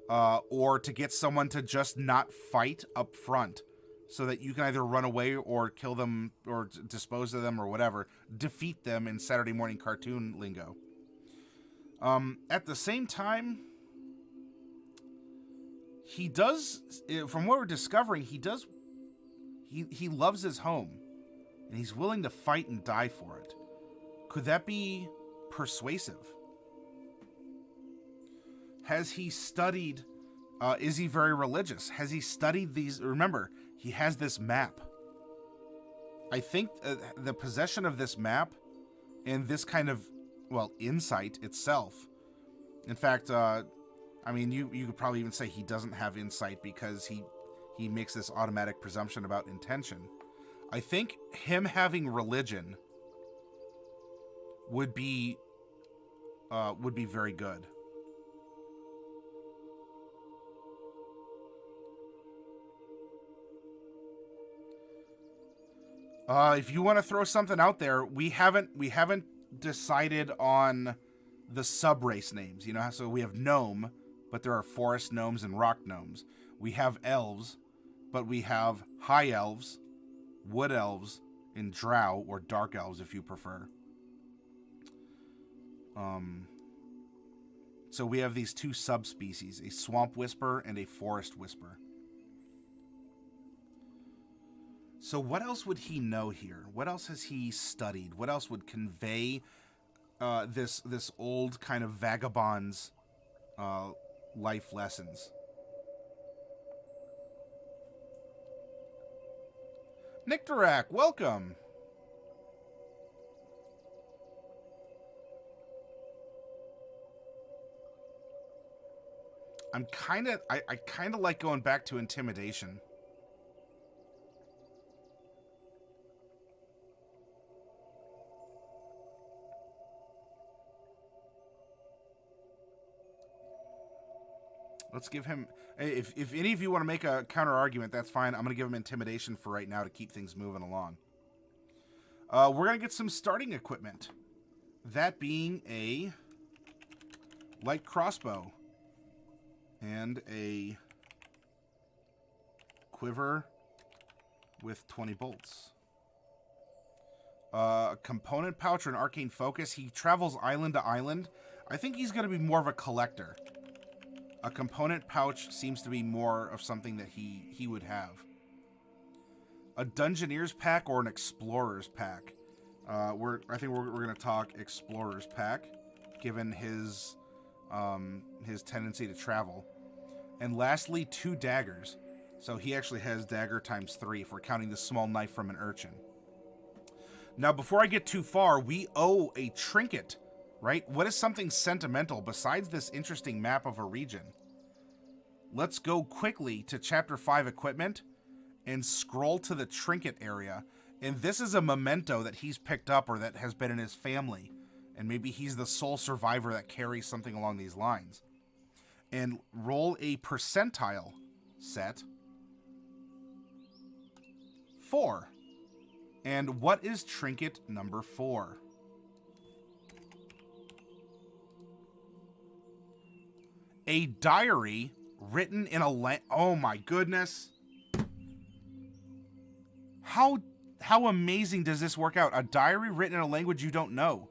Or to get someone to just not fight up front, so that you can either run away or kill them or dispose of them or whatever. Defeat them in Saturday morning cartoon lingo. At the same time, he does, from what we're discovering, he loves his home, and he's willing to fight and die for it. Could that be persuasive? Has he studied, is he very religious? Has he studied these? Remember, he has this map. I think the possession of this map and this kind of, well, insight itself. In fact, I mean, you could probably even say he doesn't have insight because he makes this automatic presumption about intention. I think him having religion would be very good. If you want to throw something out there, we haven't decided on the sub-race names. You know, so we have gnome, but there are forest gnomes and rock gnomes. We have elves, but we have high elves, wood elves, and drow, or dark elves if you prefer. So we have these 2 subspecies, a swamp whisper and a forest whisper. So what else would he know here? What else has he studied? What else would convey this old kind of vagabond's life lessons? Nictorac, welcome. I kind of like going back to intimidation. Let's give him... If any of you want to make a counter argument, that's fine. I'm going to give him intimidation for right now to keep things moving along. We're going to get some starting equipment. That being a light crossbow. And a quiver with 20 bolts. A component pouch or an arcane focus. He travels island to island. I think he's going to be more of a collector. A component pouch seems to be more of something that he would have. A Dungeoneer's pack or an Explorer's pack. I think we're going to talk Explorer's pack, given his tendency to travel. And lastly, 2 daggers. So he actually has dagger times 3 if we're counting the small knife from an urchin. Now, before I get too far, we owe a trinket, right? What is something sentimental besides this interesting map of a region? Let's go quickly to Chapter 5 equipment and scroll to the trinket area. And this is a memento that he's picked up or that has been in his family. And maybe he's the sole survivor that carries something along these lines. And roll a percentile set. 4. And what is trinket number 4? A diary written in a oh my goodness. How amazing does this work out? A diary written in a language you don't know.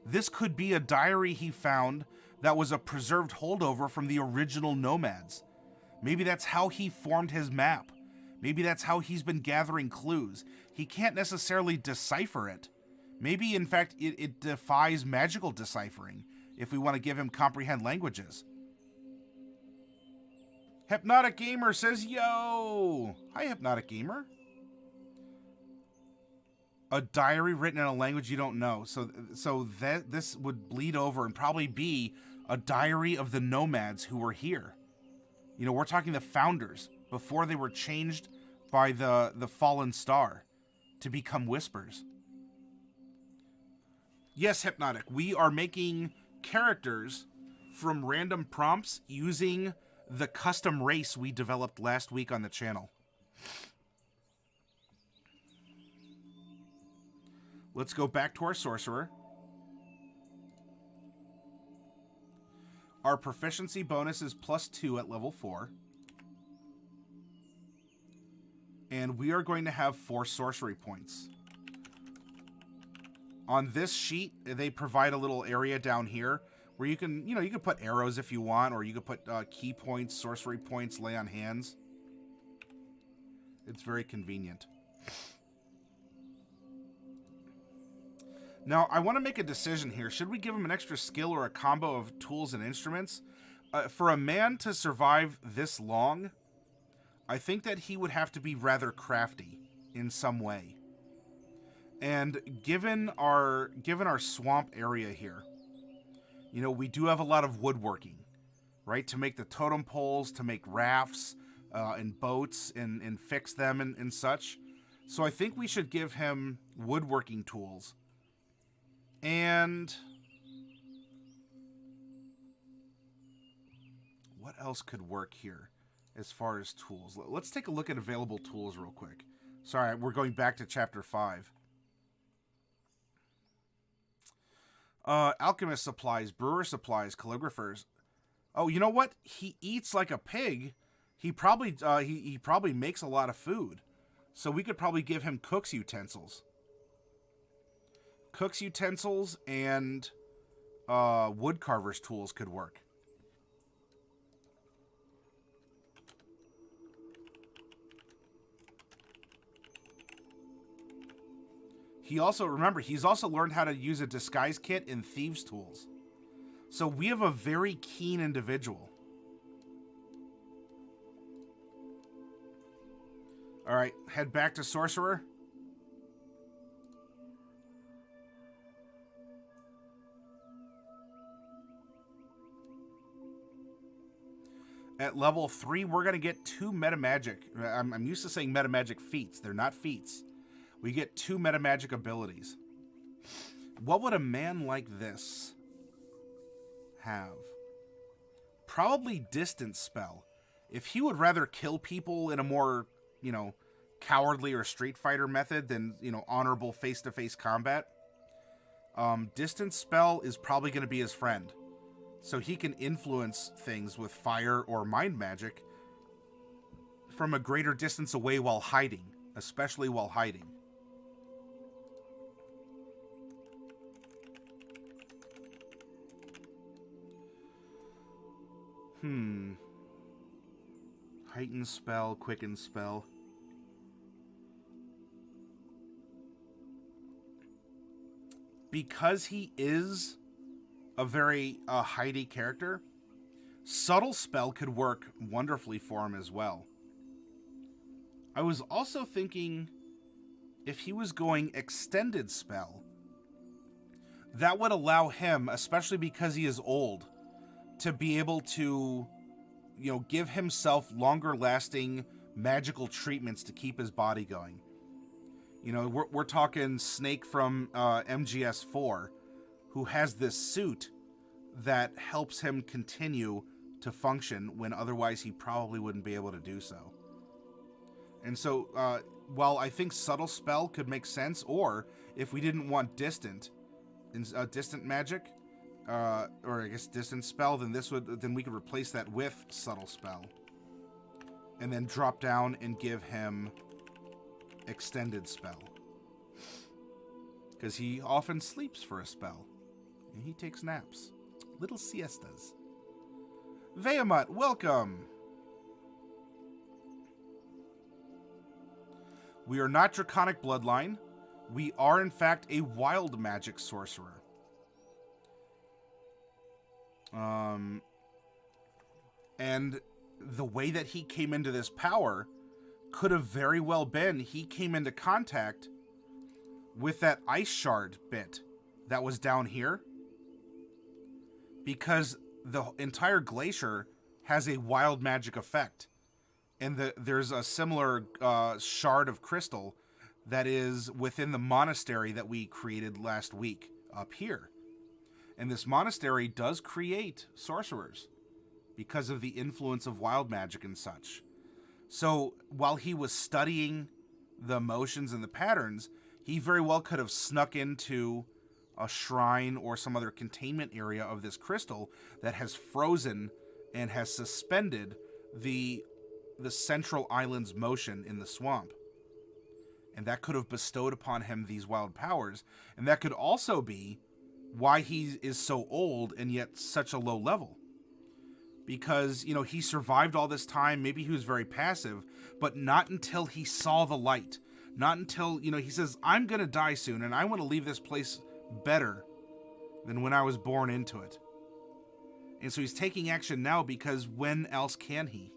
This could be a diary he found that was a preserved holdover from the original nomads. Maybe that's how he formed his map. Maybe that's how he's been gathering clues. He can't necessarily decipher it. Maybe, in fact, it defies magical deciphering if we want to give him comprehend languages. Hypnotic Gamer says, yo! Hi, Hypnotic Gamer. A diary written in a language you don't know. So that this would bleed over and probably be a diary of the nomads who were here. You know, we're talking the founders before they were changed by the fallen star to become whispers. Yes, Hypnotic, we are making characters from random prompts using the custom race we developed last week on the channel. Let's go back to our Sorcerer. Our proficiency bonus is +2 at level 4. And we are going to have 4 sorcery points. On this sheet, they provide a little area down here where you can, you can put arrows if you want, or you could put key points, sorcery points, lay on hands. It's very convenient. Now, I want to make a decision here. Should we give him an extra skill or a combo of tools and instruments? For a man to survive this long, I think that he would have to be rather crafty in some way. And given our swamp area here, we do have a lot of woodworking, right? To make the totem poles, to make rafts and boats and fix them and such. So I think we should give him woodworking tools. And what else could work here as far as tools? Let's take a look at available tools real quick. Sorry, we're going back to Chapter 5. Alchemist supplies, brewer supplies, calligraphers. Oh, you know what? He eats like a pig. He probably makes a lot of food. So we could probably give him cook's utensils. Cook's utensils and woodcarver's tools could work. He also, remember, he's also learned how to use a disguise kit and thieves' tools. So we have a very keen individual. All right, head back to Sorcerer. At level 3, we're going to get 2 meta magic. I'm used to saying meta magic feats. They're not feats. We get 2 meta magic abilities. What would a man like this have? Probably distance spell. If he would rather kill people in a more, you know, cowardly or Street Fighter method than, you know, honorable face-to-face combat, distance spell is probably going to be his friend. So he can influence things with fire or mind magic from a greater distance away while hiding, especially while hiding. Heighten spell, quicken spell. Because he is a very hidey character, subtle spell could work wonderfully for him as well. I was also thinking if he was going extended spell, that would allow him, especially because he is old, to be able to, you know, give himself longer lasting magical treatments to keep his body going. You know, we're talking Snake from MGS4, who has this suit that helps him continue to function when otherwise he probably wouldn't be able to do so. And so, while I think subtle spell could make sense, or if we didn't want distant magic, or I guess distant spell, then we could replace that with subtle spell, and then drop down and give him extended spell, because he often sleeps for a spell, and he takes naps, little siestas. Vayamut, welcome. We are not Draconic Bloodline. We are, in fact, a wild magic sorcerer. And the way that he came into this power could have very well been he came into contact with that ice shard bit that was down here, because the entire glacier has a wild magic effect, and there's a similar shard of crystal that is within the monastery that we created last week up here. And this monastery does create sorcerers because of the influence of wild magic and such. So while he was studying the motions and the patterns, he very well could have snuck into a shrine or some other containment area of this crystal that has frozen and has suspended the central island's motion in the swamp. And that could have bestowed upon him these wild powers. And that could also be why he is so old and yet such a low level. Because, you know, he survived all this time. Maybe he was very passive, but not until he saw the light. Not until, you know, he says, I'm going to die soon, and I want to leave this place better than when I was born into it. And so he's taking action now, because when else can he?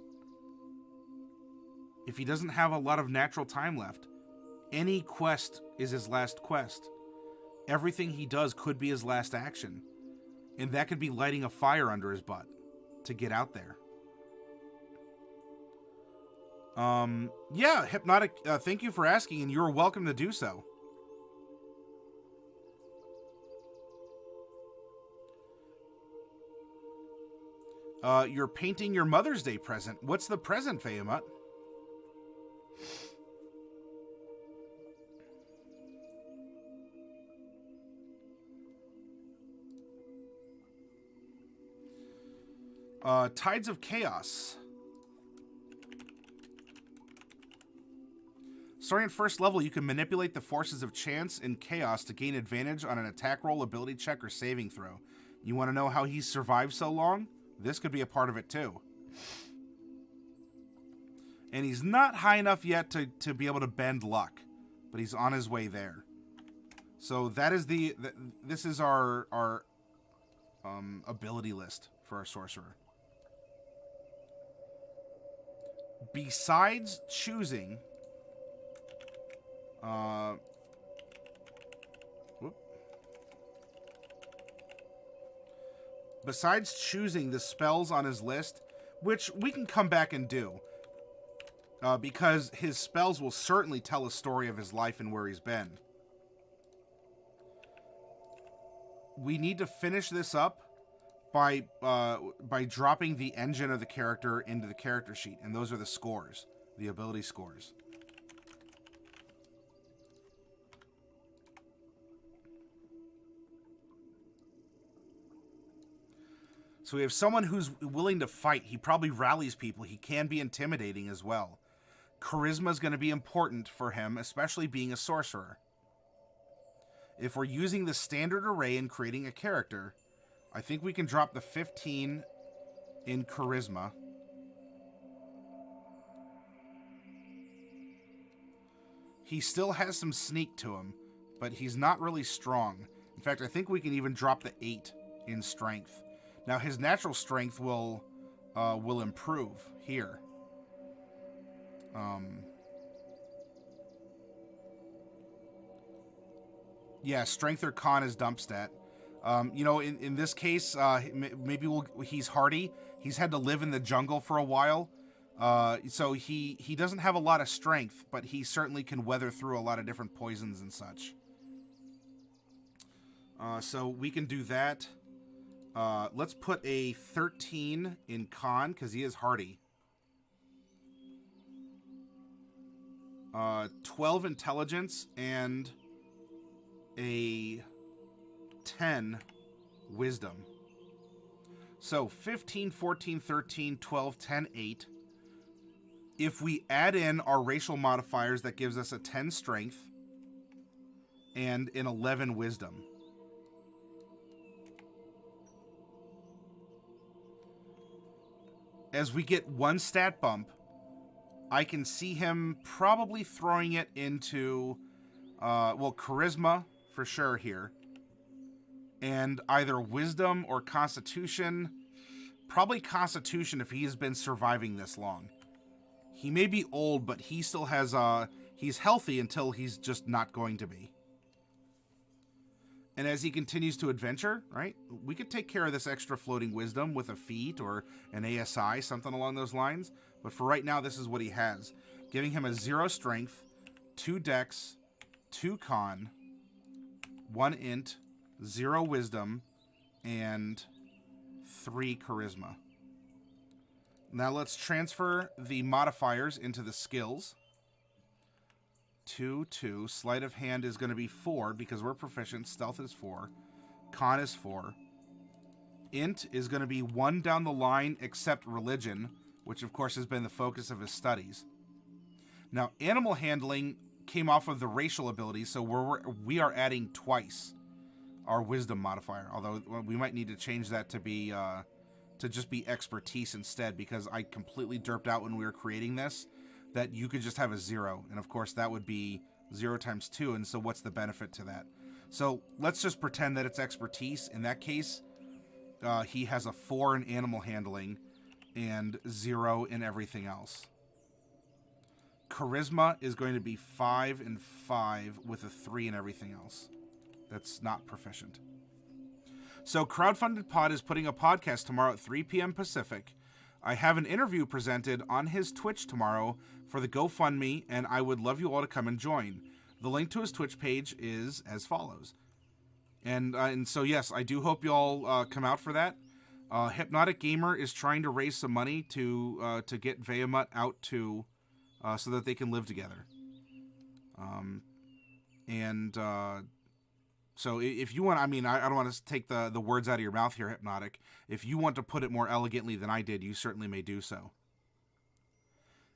If he doesn't have a lot of natural time left, any quest is his last quest. Everything he does could be his last action. And that could be lighting a fire under his butt to get out there. Yeah, Hypnotic, thank you for asking, and you're welcome to do so. You're painting your Mother's Day present. What's the present, Fayamut? Tides of Chaos. Starting at first level, you can manipulate the forces of chance and chaos to gain advantage on an attack roll, ability check, or saving throw. You want to know how he's survived so long? This could be a part of it too. And he's not high enough yet to be able to bend luck, but he's on his way there. So that is this is our ability list for our sorcerer. Besides choosing, besides choosing the spells on his list, which we can come back and do, because his spells will certainly tell a story of his life and where he's been. We need to finish this up by dropping the engine of the character into the character sheet, and those are the scores, the ability scores. So we have someone who's willing to fight. He probably rallies people. He can be intimidating as well. Charisma is going to be important for him, especially being a sorcerer. If we're using the standard array and creating a character, I think we can drop the 15 in charisma. He still has some sneak to him, but he's not really strong. In fact, I think we can even drop the 8 in strength. Now, his natural strength will improve here. Yeah, strength or con is dump stat. In this case, maybe he's hardy. He's had to live in the jungle for a while. So he doesn't have a lot of strength, but he certainly can weather through a lot of different poisons and such. So we can do that. Let's put a 13 in con, because he is hardy. 12 intelligence and a 10 wisdom. So 15, 14, 13, 12, 10, 8. If we add in our racial modifiers, that gives us a 10 strength and an 11 wisdom. As we get one stat bump, I can see him probably throwing it into, charisma for sure here. And either wisdom or constitution. Probably constitution if he has been surviving this long. He may be old, but he still has, he's healthy until he's just not going to be. And as he continues to adventure, right, we could take care of this extra floating wisdom with a feat or an ASI, something along those lines. But for right now, this is what he has. Giving him a 0 strength, 2 dex, 2 con, 1 int, 0 wisdom, and 3 charisma. Now let's transfer the modifiers into the skills. 2, 2. Sleight of hand is going to be 4 because we're proficient. Stealth is 4. Con is 4. Int is going to be 1 down the line except religion, which of course has been the focus of his studies. Now, animal handling came off of the racial ability, so we are adding twice our wisdom modifier, although we might need to change that to be to just be expertise instead, because I completely derped out when we were creating this that you could just have a 0, and of course that would be 0 times 2, and so what's the benefit to that? So let's just pretend that it's expertise. In that case, he has a 4 in animal handling and 0 in everything else. Charisma is going to be 5 and 5 with a 3 in everything else. That's not proficient. So Crowdfunded Pod is putting a podcast tomorrow at 3 p.m. Pacific. I have an interview presented on his Twitch tomorrow for the GoFundMe, and I would love you all to come and join. The link to his Twitch page is as follows. And so, yes, I do hope you all come out for that. Hypnotic Gamer is trying to raise some money to get Vayamut out to so that they can live together. So if you want, I mean, I don't want to take the words out of your mouth here, Hypnotic. If you want to put it more elegantly than I did, you certainly may do so.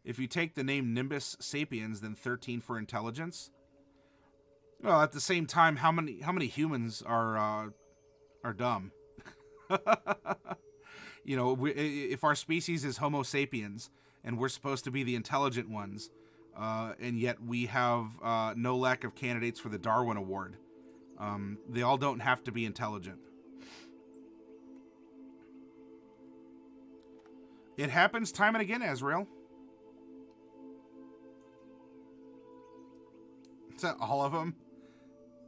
If you take the name Nimbus Sapiens, then 13 for intelligence. Well, at the same time, how many humans are dumb? You know, if our species is Homo sapiens and we're supposed to be the intelligent ones, and yet we have no lack of candidates for the Darwin Award. They all don't have to be intelligent. It happens time and again, Azrael. Is that all of them?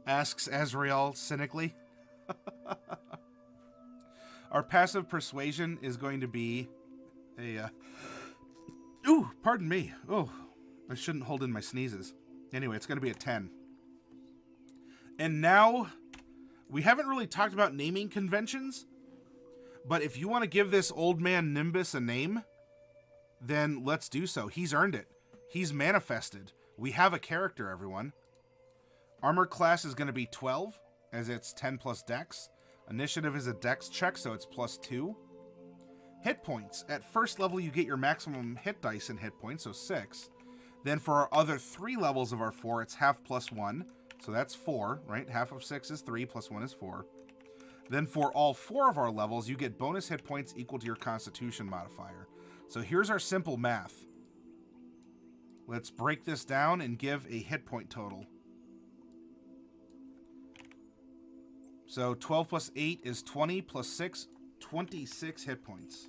Asks Azrael cynically. Our passive persuasion is going to be a... Ooh, pardon me. Oh, I shouldn't hold in my sneezes. Anyway, it's going to be a 10. And now, we haven't really talked about naming conventions, but if you want to give this old man Nimbus a name, then let's do so. He's earned it. He's manifested. We have a character, everyone. Armor class is going to be 12, as it's 10 plus dex. Initiative is a dex check, so it's plus 2. Hit points. At first level, you get your maximum hit dice in hit points, so 6. Then for our other 3 levels of our 4, it's half plus 1. So that's 4, right? Half of 6 is 3, plus 1 is 4. Then for all 4 of our levels, you get bonus hit points equal to your Constitution modifier. So here's our simple math. Let's break this down and give a hit point total. So 12 plus 8 is 20, plus 6, 26 hit points.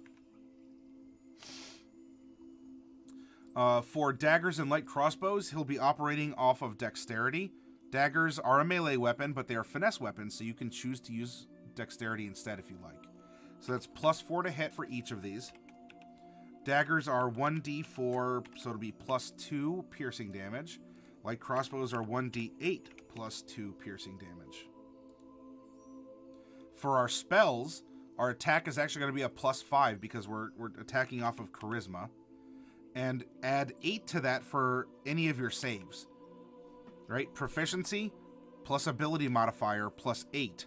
For daggers and light crossbows, he'll be operating off of dexterity. Daggers are a melee weapon, but they are finesse weapons, so you can choose to use dexterity instead if you like. So that's plus 4 to hit for each of these. Daggers are 1d4, so it'll be plus 2 piercing damage. Light crossbows are 1d8 plus 2 piercing damage. For our spells, our attack is actually going to be a plus 5 because we're attacking off of charisma. And add 8 to that for any of your saves. Right? Proficiency plus ability modifier plus 8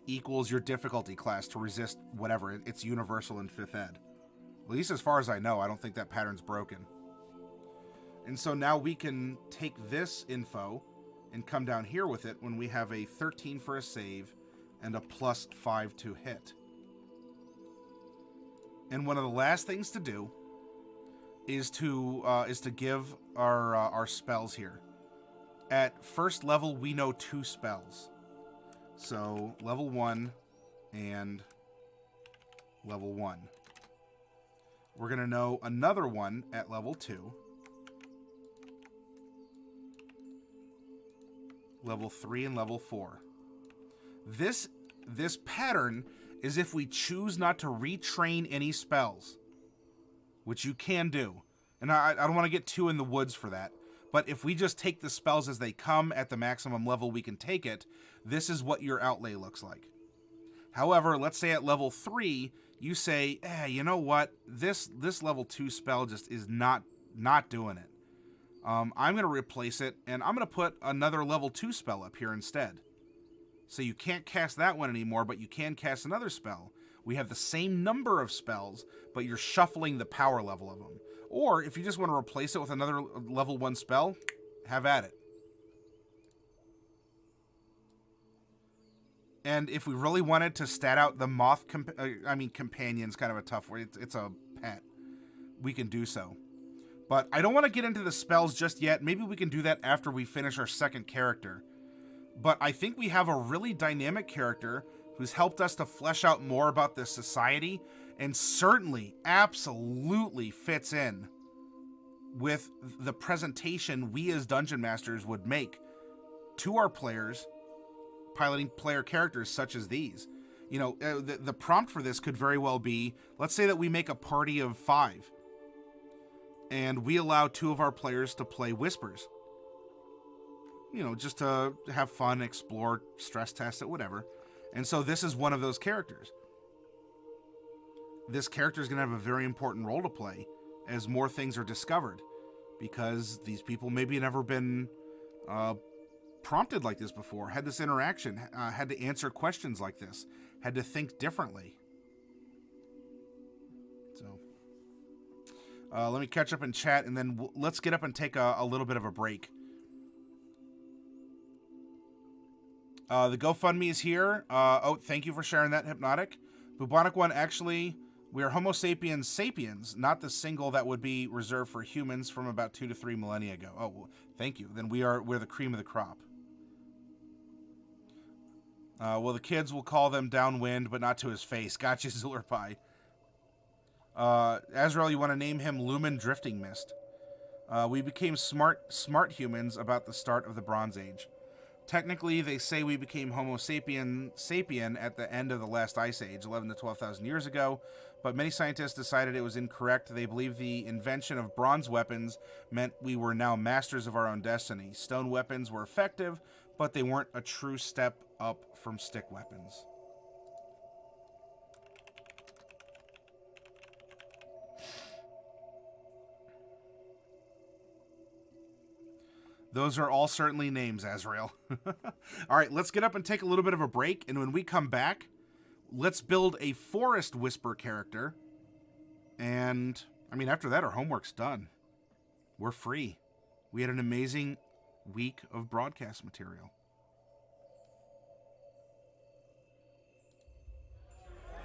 equals your difficulty class to resist whatever. It's universal in 5th ed. At least as far as I know, I don't think that pattern's broken. And so now we can take this info and come down here with it when we have a 13 for a save and a plus 5 to hit. And one of the last things to do is to give our spells here. At first level, we know 2 spells. So level 1 and level 1. We're going to know another one at level 2. Level 3 and level 4. This pattern is if we choose not to retrain any spells, which you can do. And I don't want to get too in the woods for that. But if we just take the spells as they come at the maximum level we can take it, this is what your outlay looks like. However, let's say at level 3, you say, you know what? This level 2 spell just is not doing it. I'm going to replace it, and I'm going to put another level 2 spell up here instead. So you can't cast that one anymore, but you can cast another spell. We have the same number of spells, but you're shuffling the power level of them. Or if you just want to replace it with another level 1 spell, have at it. And if we really wanted to stat out the moth, companion's kind of a tough word. It's a pet. We can do so. But I don't want to get into the spells just yet. Maybe we can do that after we finish our second character. But I think we have a really dynamic character who's helped us to flesh out more about this society and certainly, absolutely fits in with the presentation we as Dungeon Masters would make to our players, piloting player characters such as these. You know, the prompt for this could very well be, let's say that we make a party of 5, and we allow 2 of our players to play Whispers. You know, just to have fun, explore, stress test it, whatever. And so this is one of those characters. This character is going to have a very important role to play as more things are discovered, because these people maybe never been prompted like this before, had this interaction, had to answer questions like this, had to think differently. So let me catch up in chat, and then let's get up and take a little bit of a break. The GoFundMe is here. Thank you for sharing that, Hypnotic. Bubonic One, actually, we are Homo sapiens sapiens, not the single that would be reserved for humans from about 2 to 3 millennia ago. Oh, well, thank you. Then we're the cream of the crop. Well, the kids will call them downwind, but not to his face. Gotcha, Zulurpai. Azrael, you want to name him Lumen Driftingmist. We became smart humans about the start of the Bronze Age. Technically, they say we became Homo sapien at the end of the last ice age, 11 to 12,000 years ago, but many scientists decided it was incorrect. They believe the invention of bronze weapons meant we were now masters of our own destiny. Stone weapons were effective, but they weren't a true step up from stick weapons. Those are all certainly names, Azrael. All right, let's get up and take a little bit of a break, and when we come back, let's build a Forest Whisper character. And, I mean, after that, our homework's done. We're free. We had an amazing week of broadcast material.